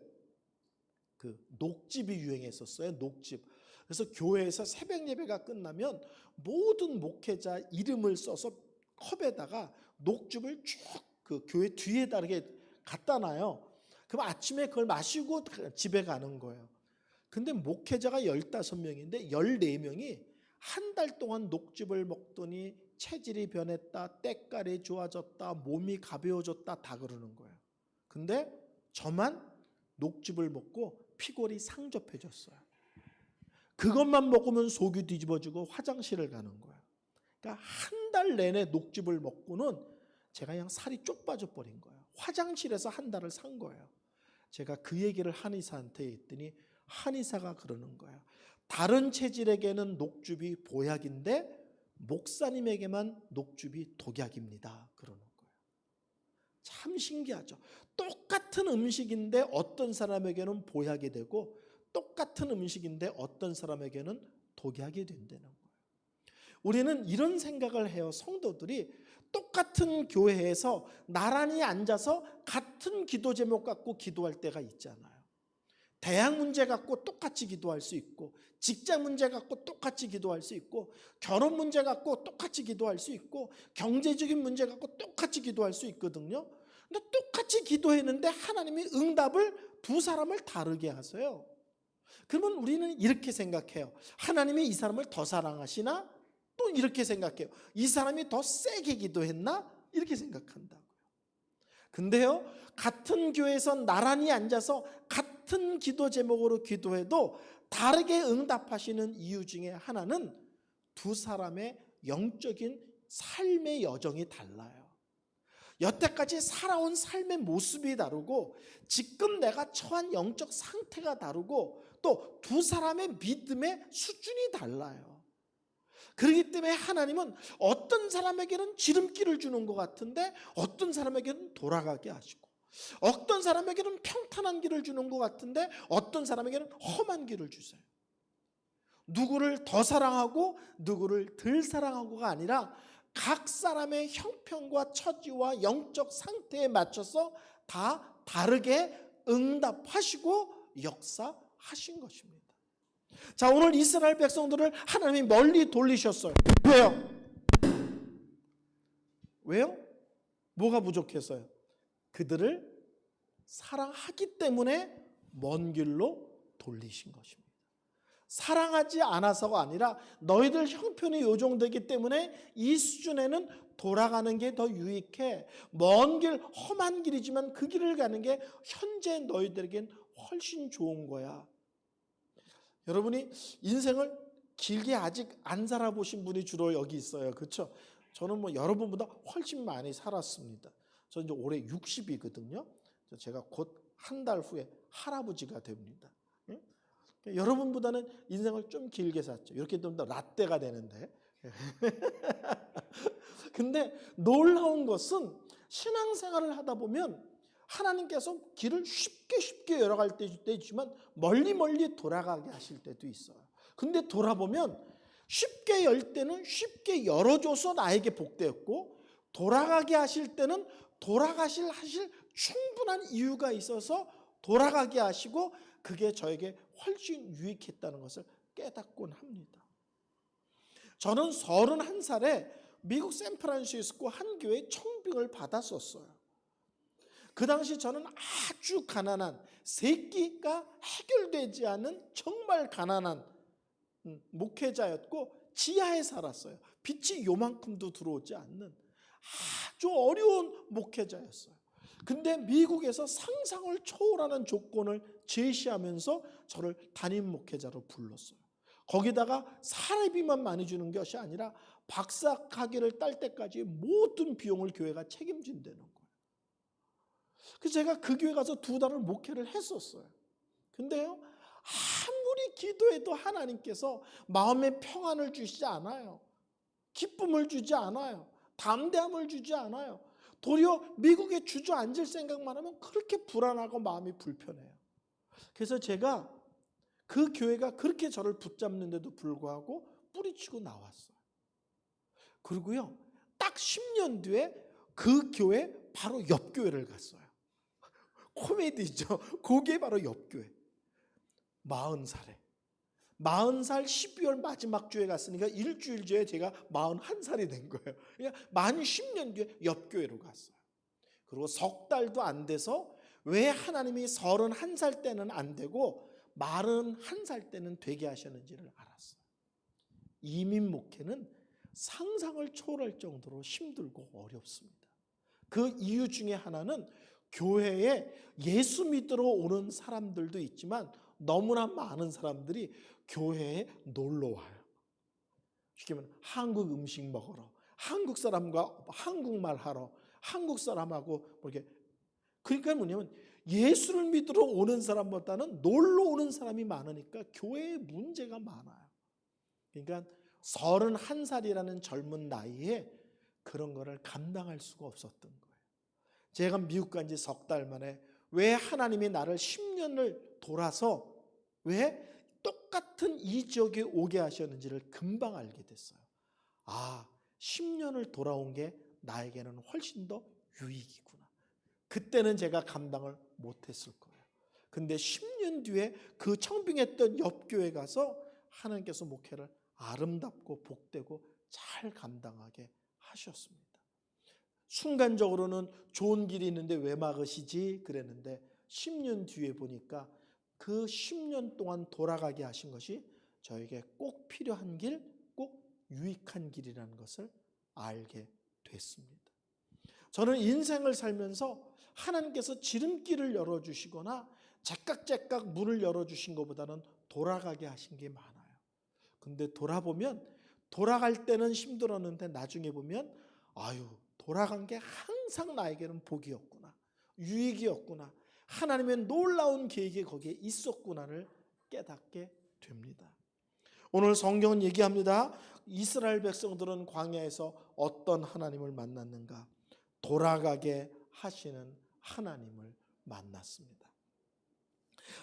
[SPEAKER 2] 녹집이 유행했었어요. 녹집. 그래서 교회에서 새벽 예배가 끝나면 모든 목회자 이름을 써서 컵에다가 녹즙을 쭉 그 교회 뒤에다 이렇게 갖다 놔요. 그럼 아침에 그걸 마시고 집에 가는 거예요. 근데 목회자가 15명인데 14명이 한 달 동안 녹즙을 먹더니 체질이 변했다, 때깔이 좋아졌다, 몸이 가벼워졌다 다 그러는 거예요. 근데 저만 녹즙을 먹고 피골이 상접해졌어요. 그것만 먹으면 속이 뒤집어지고 화장실을 가는 거예요. 그러니까 한 달 내내 녹즙을 먹고는 제가 그냥 살이 쪽 빠져버린 거예요. 화장실에서 한 달을 산 거예요. 제가 그 얘기를 한의사한테 했더니 한의사가 그러는 거예요. 다른 체질에게는 녹즙이 보약인데 목사님에게만 녹즙이 독약입니다. 그러는 거예요. 참 신기하죠. 똑같은 음식인데 어떤 사람에게는 보약이 되고 똑같은 음식인데 어떤 사람에게는 독약이 된다는 거예요. 우리는 이런 생각을 해요. 성도들이 똑같은 교회에서 나란히 앉아서 같은 기도 제목 갖고 기도할 때가 있잖아요. 대학 문제 갖고 똑같이 기도할 수 있고, 직장 문제 갖고 똑같이 기도할 수 있고, 결혼 문제 갖고 똑같이 기도할 수 있고, 경제적인 문제 갖고 똑같이 기도할 수 있거든요. 근데 똑같이 기도했는데 하나님이 응답을 두 사람을 다르게 하세요. 그러면 우리는 이렇게 생각해요. 하나님이 이 사람을 더 사랑하시나? 또 이렇게 생각해요. 이 사람이 더 세게 기도했나? 이렇게 생각한다고요. 근데요, 같은 교회에서 나란히 앉아서 같은 기도 제목으로 기도해도 다르게 응답하시는 이유 중에 하나는 두 사람의 영적인 삶의 여정이 달라요. 여태까지 살아온 삶의 모습이 다르고 지금 내가 처한 영적 상태가 다르고 또 두 사람의 믿음의 수준이 달라요. 그렇기 때문에 하나님은 어떤 사람에게는 지름길을 주는 것 같은데 어떤 사람에게는 돌아가게 하시고, 어떤 사람에게는 평탄한 길을 주는 것 같은데 어떤 사람에게는 험한 길을 주세요. 누구를 더 사랑하고 누구를 덜 사랑하고가 아니라 각 사람의 형편과 처지와 영적 상태에 맞춰서 다 다르게 응답하시고 역사하신 것입니다. 자, 오늘 이스라엘 백성들을 하나님이 멀리 돌리셨어요. 왜요? 왜요? 뭐가 부족해서요? 그들을 사랑하기 때문에 먼 길로 돌리신 것입니다. 사랑하지 않아서가 아니라 너희들 형편이 요정되기 때문에 이 수준에는 돌아가는 게 더 유익해. 먼 길, 험한 길이지만 그 길을 가는 게 현재 너희들에겐 훨씬 좋은 거야. 여러분이 인생을 길게 아직 안 살아보신 분이 주로 여기 있어요. 그렇죠? 저는 뭐 여러분보다 훨씬 많이 살았습니다. 저 이제 올해 60이거든요. 제가 곧 한 달 후에 할아버지가 됩니다. 여러분보다는 인생을 좀 길게 샀죠. 이렇게 되면 라떼가 되는데. 근데 놀라운 것은 신앙생활을 하다 보면 하나님께서 길을 쉽게 열어갈 때도 있지만 멀리 돌아가게 하실 때도 있어요. 근데 돌아보면 쉽게 열 때는 쉽게 열어줘서 나에게 복되었고, 돌아가게 하실 때는 하실 충분한 이유가 있어서 돌아가게 하시고 그게 저에게 훨씬 유익했다는 것을 깨닫곤 합니다. 저는 31살에 미국 샌프란시스코 한 교회에 청빙을 받았었어요. 그 당시 저는 아주 가난한, 세끼가 해결되지 않은 정말 가난한 목회자였고 지하에 살았어요. 빛이 요만큼도 들어오지 않는 아주 어려운 목회자였어요. 근데 미국에서 상상을 초월하는 조건을 제시하면서 저를 담임 목회자로 불렀어요. 거기다가 사례비만 많이 주는 것이 아니라 박사학위를 딸 때까지 모든 비용을 교회가 책임진다는 거예요. 그래서 제가 그 교회 가서 2달을 목회를 했었어요. 근데요, 아무리 기도해도 하나님께서 마음의 평안을 주시지 않아요. 기쁨을 주지 않아요. 담대함을 주지 않아요. 도리어 미국에 주저앉을 생각만 하면 그렇게 불안하고 마음이 불편해요. 그래서 제가 그 교회가 그렇게 저를 붙잡는데도 불구하고 뿌리치고 나왔어요. 그리고요, 딱 10년 뒤에 그 교회 바로 옆 교회를 갔어요. 코미디죠. 그게 바로 옆 교회. 40살에. 40살 12월 마지막 주에 갔으니까 일주일 뒤에 제가 41살이 된 거예요. 그러니까 만 10년 뒤에 옆 교회로 갔어요. 그리고 석 달도 안 돼서 왜 하나님이 31살 때는 안 되고 41살 때는 되게 하셨는지를 알았어요. 이민 목회는 상상을 초월할 정도로 힘들고 어렵습니다. 그 이유 중에 하나는 교회에 예수 믿으러 오는 사람들도 있지만 너무나 많은 사람들이 교회에 놀러 와요. 쉽게 말하면 한국 음식 먹으러, 한국 사람과 한국말 하러, 한국 사람하고 이렇게. 그러니까 뭐냐면 예수를 믿으러 오는 사람보다는 놀러 오는 사람이 많으니까 교회에 문제가 많아요. 그러니까 31살이라는 젊은 나이에 그런 거를 감당할 수가 없었던 거예요. 제가 미국 간 지 석 달 만에 왜 하나님이 나를 10년을 돌아서 왜 똑같은 이 지역에 오게 하셨는지를 금방 알게 됐어요. 아, 10년을 돌아온 게 나에게는 훨씬 더 유익이구나. 그때는 제가 감당을 못했을 거예요. 근데 10년 뒤에 그 청빙했던 옆 교회 가서 하나님께서 목회를 아름답고 복되고 잘 감당하게 하셨습니다. 순간적으로는 좋은 길이 있는데 왜 막으시지 그랬는데 10년 뒤에 보니까 그 10년 동안 돌아가게 하신 것이 저에게 꼭 필요한 길, 꼭 유익한 길이라는 것을 알게 됐습니다. 저는 인생을 살면서 하나님께서 지름길을 열어주시거나 제깍제깍 문을 열어주신 것보다는 돌아가게 하신 게 많아요. 근데 돌아보면 돌아갈 때는 힘들었는데 나중에 보면 아유, 돌아간 게 항상 나에게는 복이었구나, 유익이었구나, 하나님의 놀라운 계획이 거기에 있었구나를 깨닫게 됩니다. 오늘 성경은 얘기합니다. 이스라엘 백성들은 광야에서 어떤 하나님을 만났는가? 돌아가게 하시는 하나님을 만났습니다.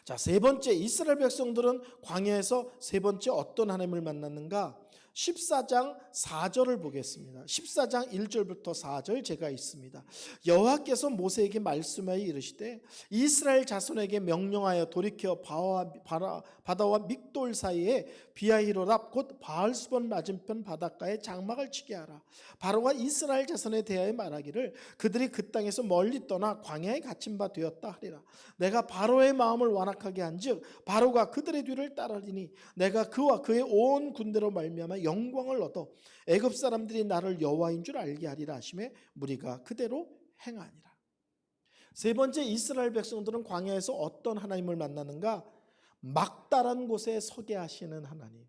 [SPEAKER 2] 자, 세 번째, 이스라엘 백성들은 광야에서 세 번째 어떤 하나님을 만났는가? 14장 4절을 보겠습니다. 14장 1절부터 4절 제가 있습니다. 여호와께서 모세에게 말씀하여 이르시되 이스라엘 자손에게 명령하여 돌이켜 바다와 믹돌 사이에 비하히로랍 곧 바알스본 맞은편 바닷가에 장막을 치게 하라. 바로가 이스라엘 자손에 대하여 말하기를 그들이 그 땅에서 멀리 떠나 광야에 갇힌 바 되었다 하리라. 내가 바로의 마음을 완악하게 한즉 바로가 그들의 뒤를 따르리니 내가 그와 그의 온 군대로 말미암아 영광을 얻어 애굽 사람들이 나를 여호와인 줄 알게 하리라 하시매 무리가 그대로 행하니라. 세 번째, 이스라엘 백성들은 광야에서 어떤 하나님을 만나는가? 막다른 곳에 서게 하시는 하나님,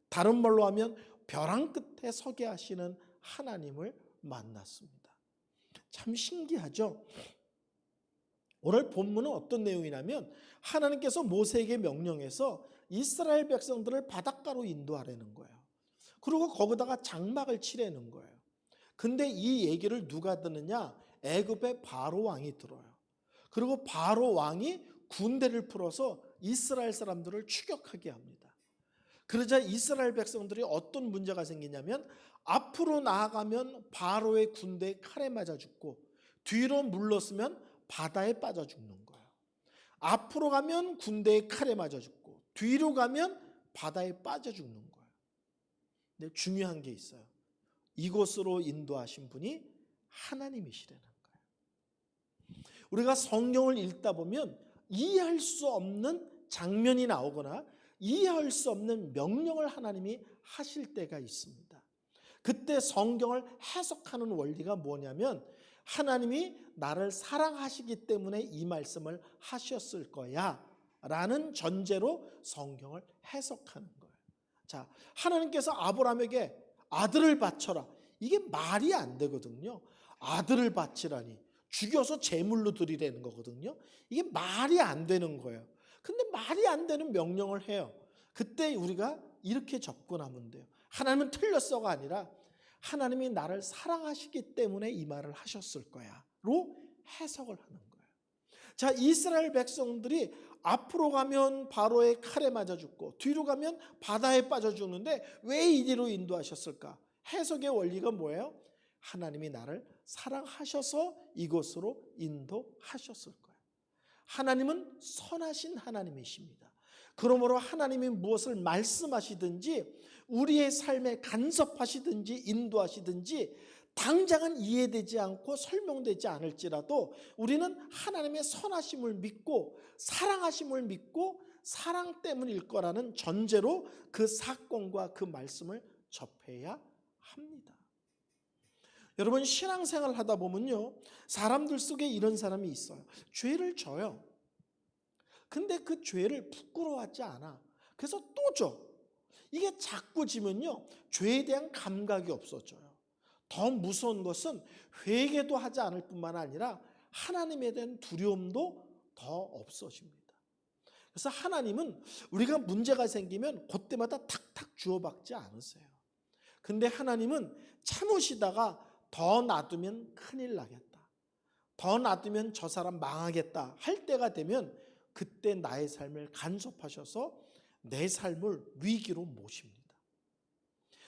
[SPEAKER 2] 다른 말로 하면 벼랑 끝에 서게 하시는 하나님을 만났습니다. 참 신기하죠? 오늘 본문은 어떤 내용이냐면 하나님께서 모세에게 명령해서 이스라엘 백성들을 바닷가로 인도하라는 거예요. 그리고 거기다가 장막을 치라는 거예요. 근데 이 얘기를 누가 듣느냐? 애굽의 바로 왕이 들어요. 그리고 바로 왕이 군대를 풀어서 이스라엘 사람들을 추격하게 합니다. 그러자 이스라엘 백성들이 어떤 문제가 생기냐면 앞으로 나아가면 바로의 군대에 칼에 맞아 죽고 뒤로 물러서면 바다에 빠져 죽는 거예요. 앞으로 가면 군대에 칼에 맞아 죽고 뒤로 가면 바다에 빠져 죽는 거예요. 근데 중요한 게 있어요. 이곳으로 인도하신 분이 하나님이시라는 거예요. 우리가 성경을 읽다 보면 이해할 수 없는 장면이 나오거나 이해할 수 없는 명령을 하나님이 하실 때가 있습니다. 그때 성경을 해석하는 원리가 뭐냐면 하나님이 나를 사랑하시기 때문에 이 말씀을 하셨을 거야 라는 전제로 성경을 해석하는 거예요. 자, 하나님께서 아브라함에게 아들을 바쳐라. 이게 말이 안 되거든요. 아들을 바치라니 죽여서 제물로 드리라는 거거든요. 이게 말이 안 되는 거예요. 근데 말이 안 되는 명령을 해요. 그때 우리가 이렇게 접근하면 돼요. 하나님은 틀렸어가 아니라 하나님이 나를 사랑하시기 때문에 이 말을 하셨을 거야로 해석을 하는 거예요. 자, 이스라엘 백성들이 앞으로 가면 바로의 칼에 맞아 죽고 뒤로 가면 바다에 빠져 죽는데 왜 이리로 인도하셨을까? 해석의 원리가 뭐예요? 하나님이 나를 사랑하셔서 이곳으로 인도하셨을 거예요. 하나님은 선하신 하나님이십니다. 그러므로 하나님이 무엇을 말씀하시든지 우리의 삶에 간섭하시든지 인도하시든지 당장은 이해되지 않고 설명되지 않을지라도 우리는 하나님의 선하심을 믿고 사랑하심을 믿고 사랑 때문일 거라는 전제로 그 사건과 그 말씀을 접해야 합니다. 여러분, 신앙생활 하다 보면요, 사람들 속에 이런 사람이 있어요. 죄를 져요. 근데 그 죄를 부끄러워하지 않아. 그래서 또 져. 이게 자꾸 지면요, 죄에 대한 감각이 없어져요. 더 무서운 것은 회개도 하지 않을 뿐만 아니라 하나님에 대한 두려움도 더 없어집니다. 그래서 하나님은 우리가 문제가 생기면 그때마다 탁탁 주워박지 않으세요. 근데 하나님은 참으시다가 더 놔두면 큰일 나겠다, 더 놔두면 저 사람 망하겠다 할 때가 되면 그때 나의 삶을 간섭하셔서 내 삶을 위기로 모십니다.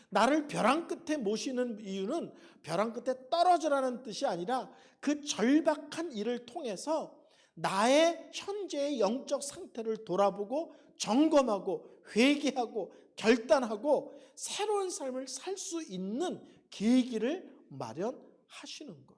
[SPEAKER 2] 나를 벼랑 끝에 모시는 이유는 벼랑 끝에 떨어져라는 뜻이 아니라 그 절박한 일을 통해서 나의 현재의 영적 상태를 돌아보고 점검하고 회개하고 결단하고 새로운 삶을 살 수 있는 계기를 마련하시는 거예요.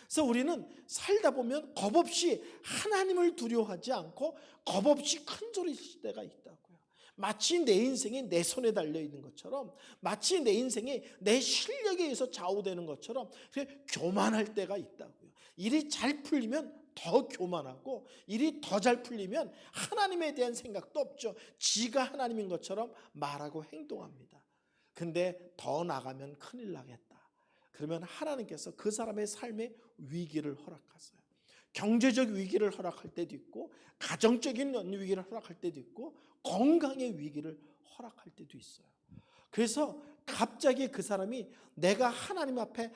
[SPEAKER 2] 그래서 우리는 살다 보면 겁없이 하나님을 두려워하지 않고 겁없이 큰 소리 칠 때가 있다고요. 마치 내 인생이 내 손에 달려 있는 것처럼, 마치 내 인생이 내 실력에 의해서 좌우되는 것처럼 교만할 때가 있다고요. 일이 잘 풀리면 더 교만하고, 일이 더 잘 풀리면 하나님에 대한 생각도 없죠. 지가 하나님인 것처럼 말하고 행동합니다. 근데 더 나가면 큰일 나겠다. 그러면 하나님께서 그 사람의 삶에 위기를 허락하세요. 경제적 위기를 허락할 때도 있고, 가정적인 위기를 허락할 때도 있고, 건강의 위기를 허락할 때도 있어요. 그래서 갑자기 그 사람이 내가 하나님 앞에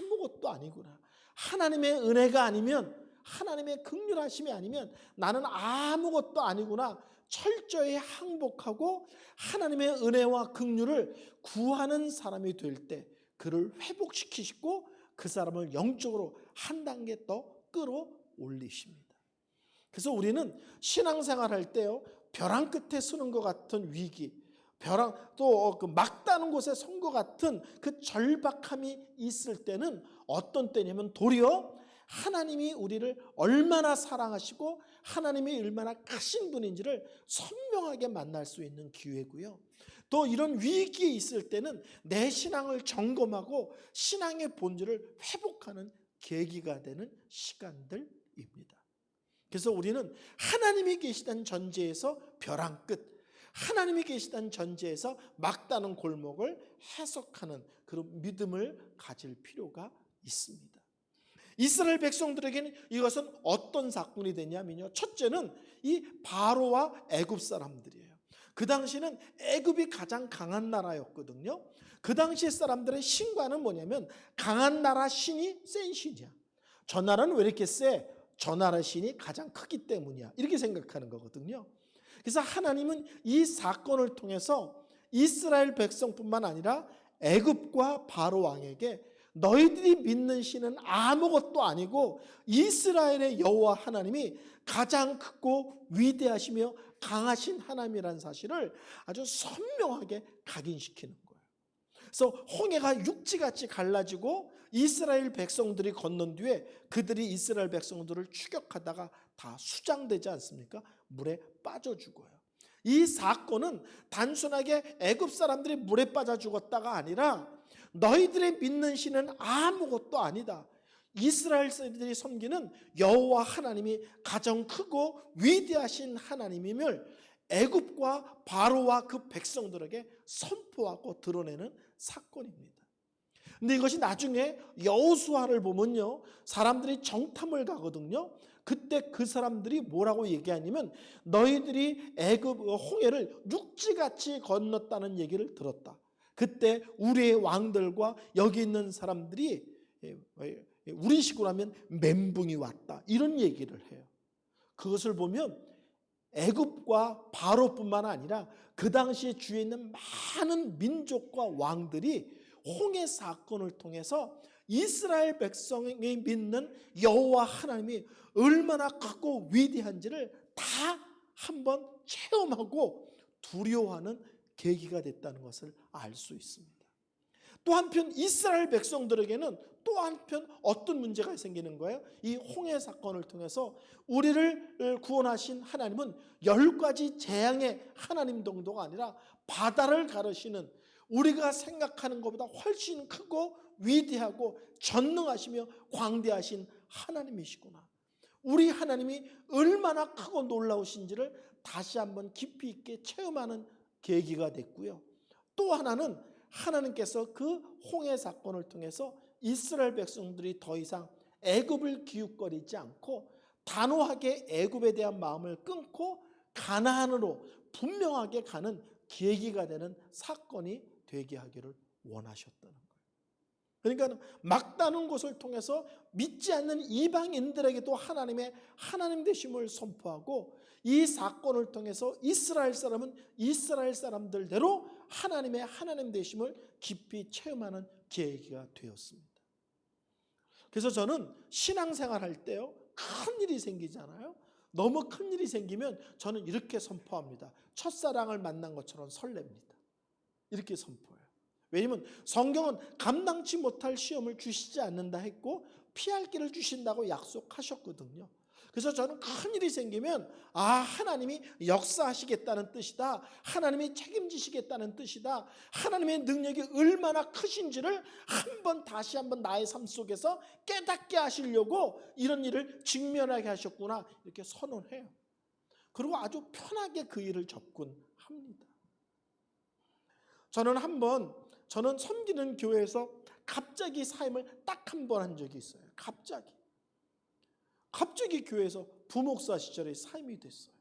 [SPEAKER 2] 아무것도 아니구나, 하나님의 은혜가 아니면, 하나님의 긍휼하심이 아니면 나는 아무것도 아니구나, 철저히 항복하고 하나님의 은혜와 긍휼을 구하는 사람이 될 때 그를 회복시키시고 그 사람을 영적으로 한 단계 더 끌어올리십니다. 그래서 우리는 신앙생활 할 때요, 벼랑 끝에 서는 것 같은 위기, 벼랑 또 그 막다른 곳에 선 것 같은 그 절박함이 있을 때는 어떤 때냐면 도리어 하나님이 우리를 얼마나 사랑하시고 하나님이 얼마나 크신 분인지를 선명하게 만날 수 있는 기회고요. 또 이런 위기에 있을 때는 내 신앙을 점검하고 신앙의 본질을 회복하는 계기가 되는 시간들입니다. 그래서 우리는 하나님이 계시다는 전제에서 벼랑 끝, 하나님이 계시다는 전제에서 막다른 골목을 해석하는 그런 믿음을 가질 필요가 있습니다. 이스라엘 백성들에게는 이것은 어떤 사건이 되냐면요, 첫째는 이 바로와 애굽 사람들이에요. 그 당시는 애굽이 가장 강한 나라였거든요. 그 당시 사람들의 신과는 뭐냐면 강한 나라 신이 센 신이야. 저 나라는 왜 이렇게 세? 저 나라 신이 가장 크기 때문이야, 이렇게 생각하는 거거든요. 그래서 하나님은 이 사건을 통해서 이스라엘 백성뿐만 아니라 애굽과 바로 왕에게 너희들이 믿는 신은 아무것도 아니고 이스라엘의 여호와 하나님이 가장 크고 위대하시며 강하신 하나님이라는 사실을 아주 선명하게 각인시키는 거예요. 그래서 홍해가 육지같이 갈라지고 이스라엘 백성들이 건넌 뒤에 그들이 이스라엘 백성들을 추격하다가 다 수장되지 않습니까? 물에 빠져 죽어요. 이 사건은 단순하게 애굽 사람들이 물에 빠져 죽었다가 아니라 너희들의 믿는 신은 아무것도 아니다, 이스라엘 사람들이 섬기는 여호와 하나님이 가장 크고 위대하신 하나님임을 애굽과 바로와 그 백성들에게 선포하고 드러내는 사건입니다. 근데 이것이 나중에 여호수아를 보면요, 사람들이 정탐을 가거든요. 그때 그 사람들이 뭐라고 얘기하냐면 너희들이 애굽 홍해를 육지같이 건넜다는 얘기를 들었다. 그때 우리의 왕들과 여기 있는 사람들이 우리 식으로 하면 멘붕이 왔다, 이런 얘기를 해요. 그것을 보면 애굽과 바로뿐만 아니라 그 당시에 주위에 있는 많은 민족과 왕들이 홍해 사건을 통해서 이스라엘 백성이 믿는 여호와 하나님이 얼마나 크고 위대한지를 다 한번 체험하고 두려워하는 계기가 됐다는 것을 알 수 있습니다. 또 한편 이스라엘 백성들에게는 또 한편 어떤 문제가 생기는 거예요? 이 홍해 사건을 통해서 우리를 구원하신 하나님은 10가지 재앙의 하나님 정도가 아니라 바다를 가르시는, 우리가 생각하는 것보다 훨씬 크고 위대하고 전능하시며 광대하신 하나님이시구나, 우리 하나님이 얼마나 크고 놀라우신지를 다시 한번 깊이 있게 체험하는 계기가 됐고요. 또 하나는 하나님께서 그 홍해 사건을 통해서 이스라엘 백성들이 더 이상 애굽을 기웃거리지 않고 단호하게 애굽에 대한 마음을 끊고 가나안으로 분명하게 가는 계기가 되는 사건이 되게 하기를 원하셨다는 거예요. 그러니까 막다른 곳을 통해서 믿지 않는 이방인들에게도 하나님 되심을 선포하고, 이 사건을 통해서 이스라엘 사람은 이스라엘 사람들대로 하나님의 하나님 되심을 깊이 체험하는 계기가 되었습니다. 그래서 저는 신앙생활 할 때요, 큰 일이 생기잖아요. 너무 큰 일이 생기면 저는 이렇게 선포합니다. 첫사랑을 만난 것처럼 설렙니다. 이렇게 선포해요. 왜냐하면 성경은 감당치 못할 시험을 주시지 않는다 했고 피할 길을 주신다고 약속하셨거든요. 그래서 저는 큰 일이 생기면 하나님이 역사하시겠다는 뜻이다, 하나님이 책임지시겠다는 뜻이다, 하나님의 능력이 얼마나 크신지를 다시 한번 나의 삶 속에서 깨닫게 하시려고 이런 일을 직면하게 하셨구나, 이렇게 선언해요. 그리고 아주 편하게 그 일을 접근합니다. 저는 섬기는 교회에서 갑자기 사임을 딱 한 번 한 적이 있어요. 갑자기 교회에서 부목사 시절에 사임이 됐어요.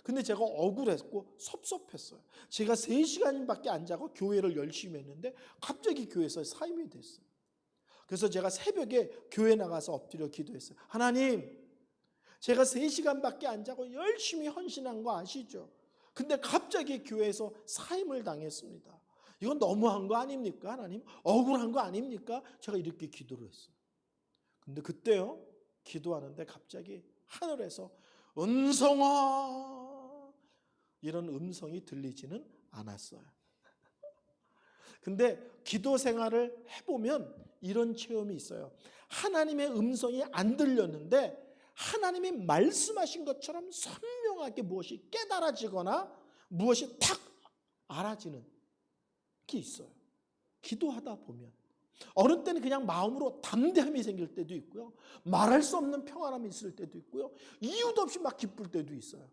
[SPEAKER 2] 근데 제가 억울했고 섭섭했어요. 제가 3시간밖에 안 자고 교회를 열심히 했는데 갑자기 교회에서 사임이 됐어요. 그래서 제가 새벽에 교회 나가서 엎드려 기도했어요. 하나님, 제가 3시간밖에 안 자고 열심히 헌신한 거 아시죠? 근데 갑자기 교회에서 사임을 당했습니다. 이건 너무한 거 아닙니까? 하나님, 억울한 거 아닙니까? 제가 이렇게 기도를 했어요. 근데 그때요, 기도하는데 갑자기 하늘에서 은성아, 이런 음성이 들리지는 않았어요. 근데 기도 생활을 해보면 이런 체험이 있어요. 하나님의 음성이 안 들렸는데 하나님이 말씀하신 것처럼 선명하게 무엇이 깨달아지거나 무엇이 탁 알아지는 게 있어요. 기도하다 보면 어느 때는 그냥 마음으로 담대함이 생길 때도 있고요, 말할 수 없는 평안함이 있을 때도 있고요, 이유도 없이 막 기쁠 때도 있어요.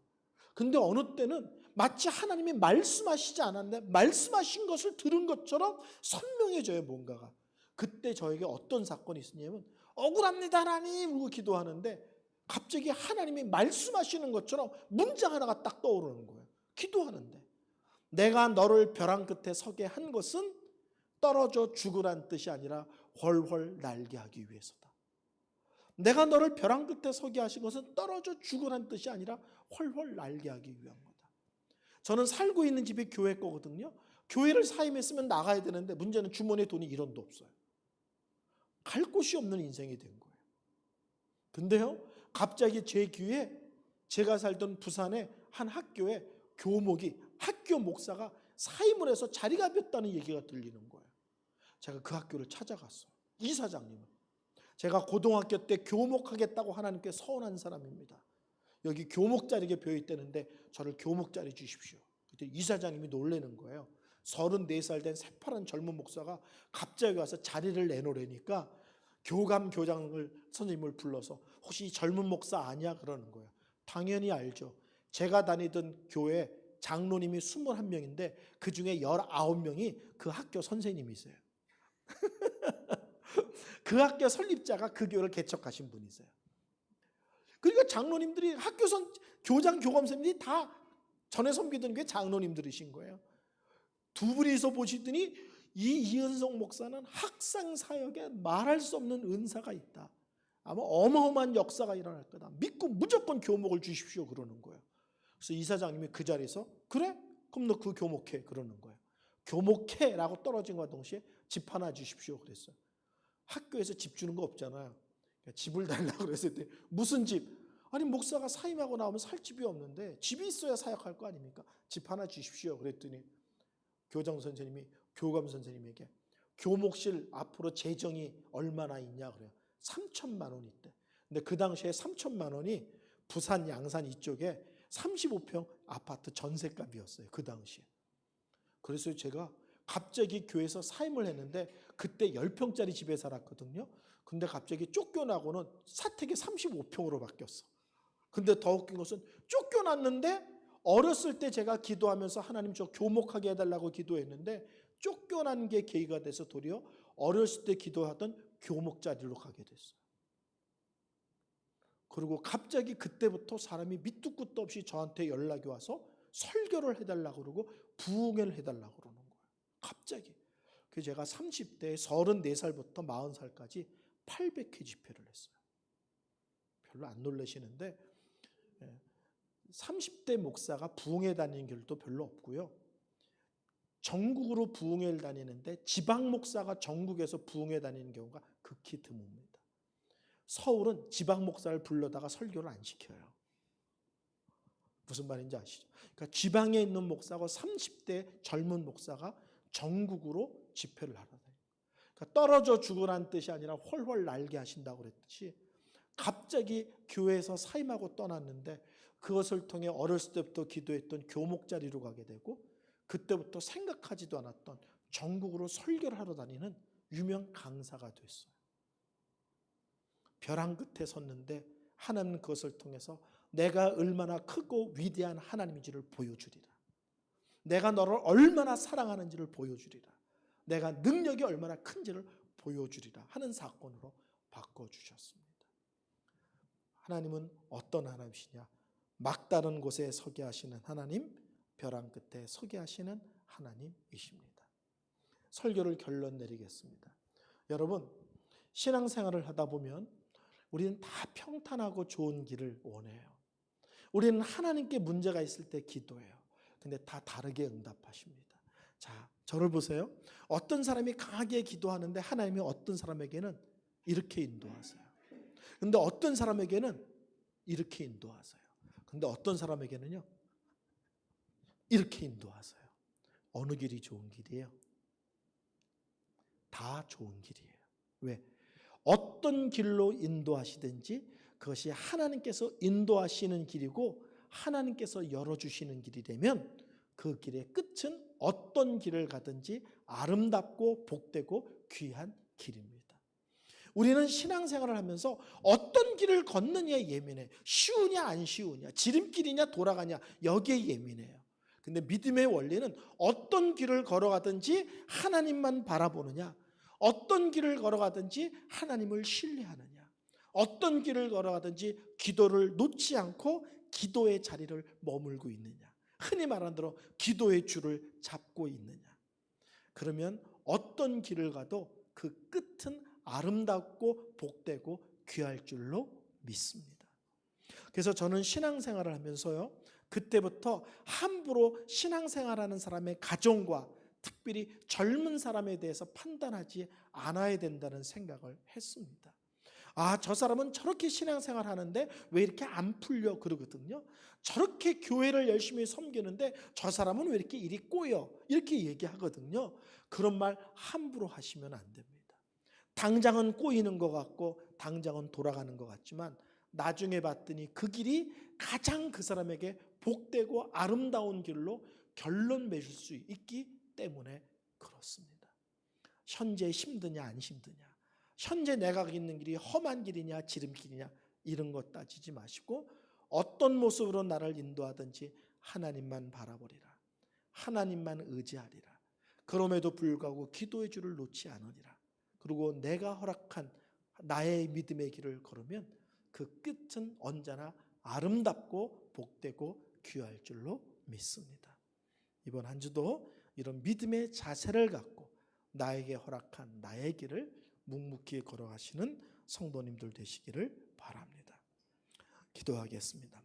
[SPEAKER 2] 근데 어느 때는 마치 하나님이 말씀하시지 않았는데 말씀하신 것을 들은 것처럼 선명해져요, 뭔가가. 그때 저에게 어떤 사건이 있었냐면, 억울합니다 하나님 그러고 기도하는데 갑자기 하나님이 말씀하시는 것처럼 문장 하나가 딱 떠오르는 거예요. 기도하는데, 내가 너를 벼랑 끝에 서게 한 것은 떨어져 죽으란 뜻이 아니라 훨훨 날게 하기 위해서다. 내가 너를 벼랑 끝에 서게 하신 것은 떨어져 죽으란 뜻이 아니라 훨훨 날게 하기 위한 거다. 저는 살고 있는 집이 교회 거거든요. 교회를 사임했으면 나가야 되는데 문제는 주머니에 돈이 1원도 없어요. 갈 곳이 없는 인생이 된 거예요. 근데요, 갑자기 제 귀에 제가 살던 부산의 한 학교에 학교 목사가 사임을 해서 자리가 비었다는 얘기가 들리는 거예요. 제가 그 학교를 찾아갔어요. 이사장님은. 제가 고등학교 때 교목하겠다고 하나님께 서원한 사람입니다. 여기 교목 자리가 비어있다는데 저를 교목 자리 주십시오. 그때 이사장님이 놀라는 거예요. 34살 된 새파란 젊은 목사가 갑자기 와서 자리를 내놓으려니까 교장을 선생님을 불러서 혹시 이 젊은 목사 아니야? 그러는 거예요. 당연히 알죠. 제가 다니던 교회 장로님이 21명인데 그 중에 19명이 그 학교 선생님이세요. 그 학교 설립자가 그 교회를 개척하신 분이세요. 그러니까 장로님들이 교장, 교감 선생님들이 다 전에 섬기던 게 장로님들이신 거예요. 두 분이서 보시더니 이 이은성 목사는 학상 사역에 말할 수 없는 은사가 있다. 아마 어마어마한 역사가 일어날 거다. 믿고 무조건 교목을 주십시오 그러는 거예요. 그래서 이사장님이 그 자리에서 그래? 그럼 너 그 교목해 그러는 거예요. 교목해라고 떨어진 것과 동시에 집 하나 주십시오 그랬어요. 학교에서 집 주는 거 없잖아요. 그러니까 집을 달라고 그랬을 때 무슨 집? 아니 목사가 사임하고 나오면 살 집이 없는데 집이 있어야 사역할 거 아닙니까? 집 하나 주십시오 그랬더니 교장 선생님이 교감 선생님에게 교목실 앞으로 재정이 얼마나 있냐 그래요. 3천만 원 있대. 근데 그 당시에 3천만 원이 부산 양산 이쪽에 35평 아파트 전세값이었어요. 그 당시에. 그래서 제가 갑자기 교회에서 사임을 했는데 그때 10평짜리 집에 살았거든요. 근데 갑자기 쫓겨나고는 사택이 35평으로 바뀌었어. 근데 더 웃긴 것은 쫓겨났는데 어렸을 때 제가 기도하면서 하나님 저 교목하게 해달라고 기도했는데 쫓겨난 게 계기가 돼서 도리어 어렸을 때 기도하던 교목 자리로 가게 됐어요. 그리고 갑자기 그때부터 사람이 밑도 끝도 없이 저한테 연락이 와서 설교를 해달라고 그러고 부흥회를 해달라고 그러는 거예요. 갑자기. 그 제가 30대 34살부터 40살까지 800회 집회를 했어요. 별로 안 놀라시는데 30대 목사가 부흥회 다니는 길도 별로 없고요. 전국으로 부흥회를 다니는데 지방 목사가 전국에서 부흥회 다니는 경우가 극히 드뭅니다. 서울은 지방 목사를 불러다가 설교를 안 시켜요. 무슨 말인지 아시죠? 그러니까 지방에 있는 목사가 30대 젊은 목사가 전국으로 집회를 하러 다녀요. 그러니까 떨어져 죽으라는 뜻이 아니라 훨훨 날게 하신다고 그랬듯이 갑자기 교회에서 사임하고 떠났는데 그것을 통해 어렸을 때부터 기도했던 교목 자리로 가게 되고 그때부터 생각하지도 않았던 전국으로 설교를 하러 다니는 유명 강사가 됐어요. 벼랑 끝에 섰는데 하나님은 그것을 통해서 내가 얼마나 크고 위대한 하나님인지를 보여주리라. 내가 너를 얼마나 사랑하는지를 보여주리라. 내가 능력이 얼마나 큰지를 보여주리라 하는 사건으로 바꿔주셨습니다. 하나님은 어떤 하나님이시냐? 막다른 곳에 서게 하시는 하나님, 벼랑 끝에 서게 하시는 하나님이십니다. 설교를 결론 내리겠습니다. 여러분, 신앙생활을 하다 보면 우리는 다 평탄하고 좋은 길을 원해요. 우리는 하나님께 문제가 있을 때 기도해요. 근데 다 다르게 응답하십니다. 자, 저를 보세요. 어떤 사람이 강하게 기도하는데 하나님이 어떤 사람에게는 이렇게 인도하세요. 근데 어떤 사람에게는 이렇게 인도하세요. 근데 어떤 사람에게는요, 이렇게 인도하세요. 어느 길이 좋은 길이에요? 다 좋은 길이에요. 왜? 어떤 길로 인도하시든지 그것이 하나님께서 인도하시는 길이고 하나님께서 열어주시는 길이라면 그 길의 끝은 어떤 길을 가든지 아름답고 복되고 귀한 길입니다. 우리는 신앙생활을 하면서 어떤 길을 걷느냐에 예민해. 쉬우냐 안 쉬우냐, 지름길이냐 돌아가냐, 여기에 예민해요. 근데 믿음의 원리는 어떤 길을 걸어가든지 하나님만 바라보느냐, 어떤 길을 걸어가든지 하나님을 신뢰하느냐, 어떤 길을 걸어가든지 기도를 놓지 않고 기도의 자리를 머물고 있느냐, 흔히 말하는 대로 기도의 줄을 잡고 있느냐. 그러면 어떤 길을 가도 그 끝은 아름답고 복되고 귀할 줄로 믿습니다. 그래서 저는 신앙생활을 하면서요, 그때부터 함부로 신앙생활하는 사람의 가정과 특별히 젊은 사람에 대해서 판단하지 않아야 된다는 생각을 했습니다. 아, 저 사람은 저렇게 신앙생활 하는데 왜 이렇게 안 풀려 그러거든요. 저렇게 교회를 열심히 섬기는데 저 사람은 왜 이렇게 일이 꼬여, 이렇게 얘기하거든요. 그런 말 함부로 하시면 안 됩니다. 당장은 꼬이는 것 같고 당장은 돌아가는 것 같지만 나중에 봤더니 그 길이 가장 그 사람에게 복되고 아름다운 길로 결론 맺을 수 있기 때문에 그렇습니다. 현재 힘드냐 안 힘드냐, 현재 내가 있는 길이 험한 길이냐 지름길이냐, 이런 것 따지지 마시고 어떤 모습으로 나를 인도하든지 하나님만 바라보리라. 하나님만 의지하리라. 그럼에도 불구하고 기도의 줄을 놓지 않으리라. 그리고 내가 허락한 나의 믿음의 길을 걸으면 그 끝은 언제나 아름답고 복되고 귀할 줄로 믿습니다. 이번 한 주도 이런 믿음의 자세를 갖고 나에게 허락한 나의 길을 묵묵히 걸어가시는 성도님들 되시기를 바랍니다. 기도하겠습니다.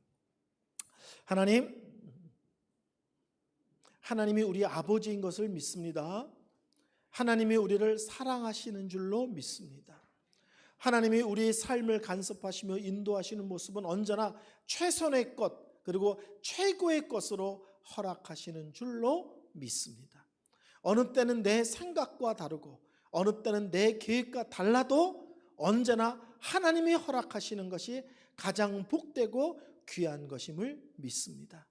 [SPEAKER 2] 하나님이 우리 아버지인 것을 믿습니다. 하나님이 우리를 사랑하시는 줄로 믿습니다. 하나님이 우리의 삶을 간섭하시며 인도하시는 모습은 언제나 최선의 것 그리고 최고의 것으로 허락하시는 줄로 믿습니다. 어느 때는 내 생각과 다르고 어느 때는 내 계획과 달라도 언제나 하나님이 허락하시는 것이 가장 복되고 귀한 것임을 믿습니다.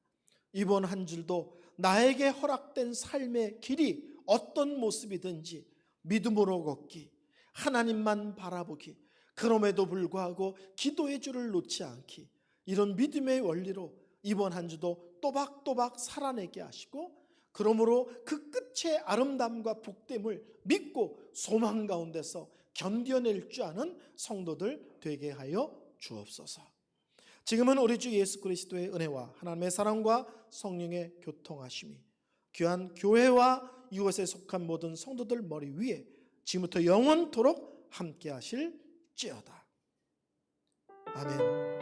[SPEAKER 2] 이번 한 주도 나에게 허락된 삶의 길이 어떤 모습이든지 믿음으로 걷기, 하나님만 바라보기, 그럼에도 불구하고 기도의 줄을 놓지 않기, 이런 믿음의 원리로 이번 한 주도 또박또박 살아내게 하시고 그러므로 그 끝의 아름다움과 복됨을 믿고 소망 가운데서 견뎌낼 줄 아는 성도들 되게 하여 주옵소서. 지금은 우리 주 예수 그리스도의 은혜와 하나님의 사랑과 성령의 교통하심이 귀한 교회와 이곳에 속한 모든 성도들 머리 위에 지금부터 영원토록 함께 하실지어다. 아멘.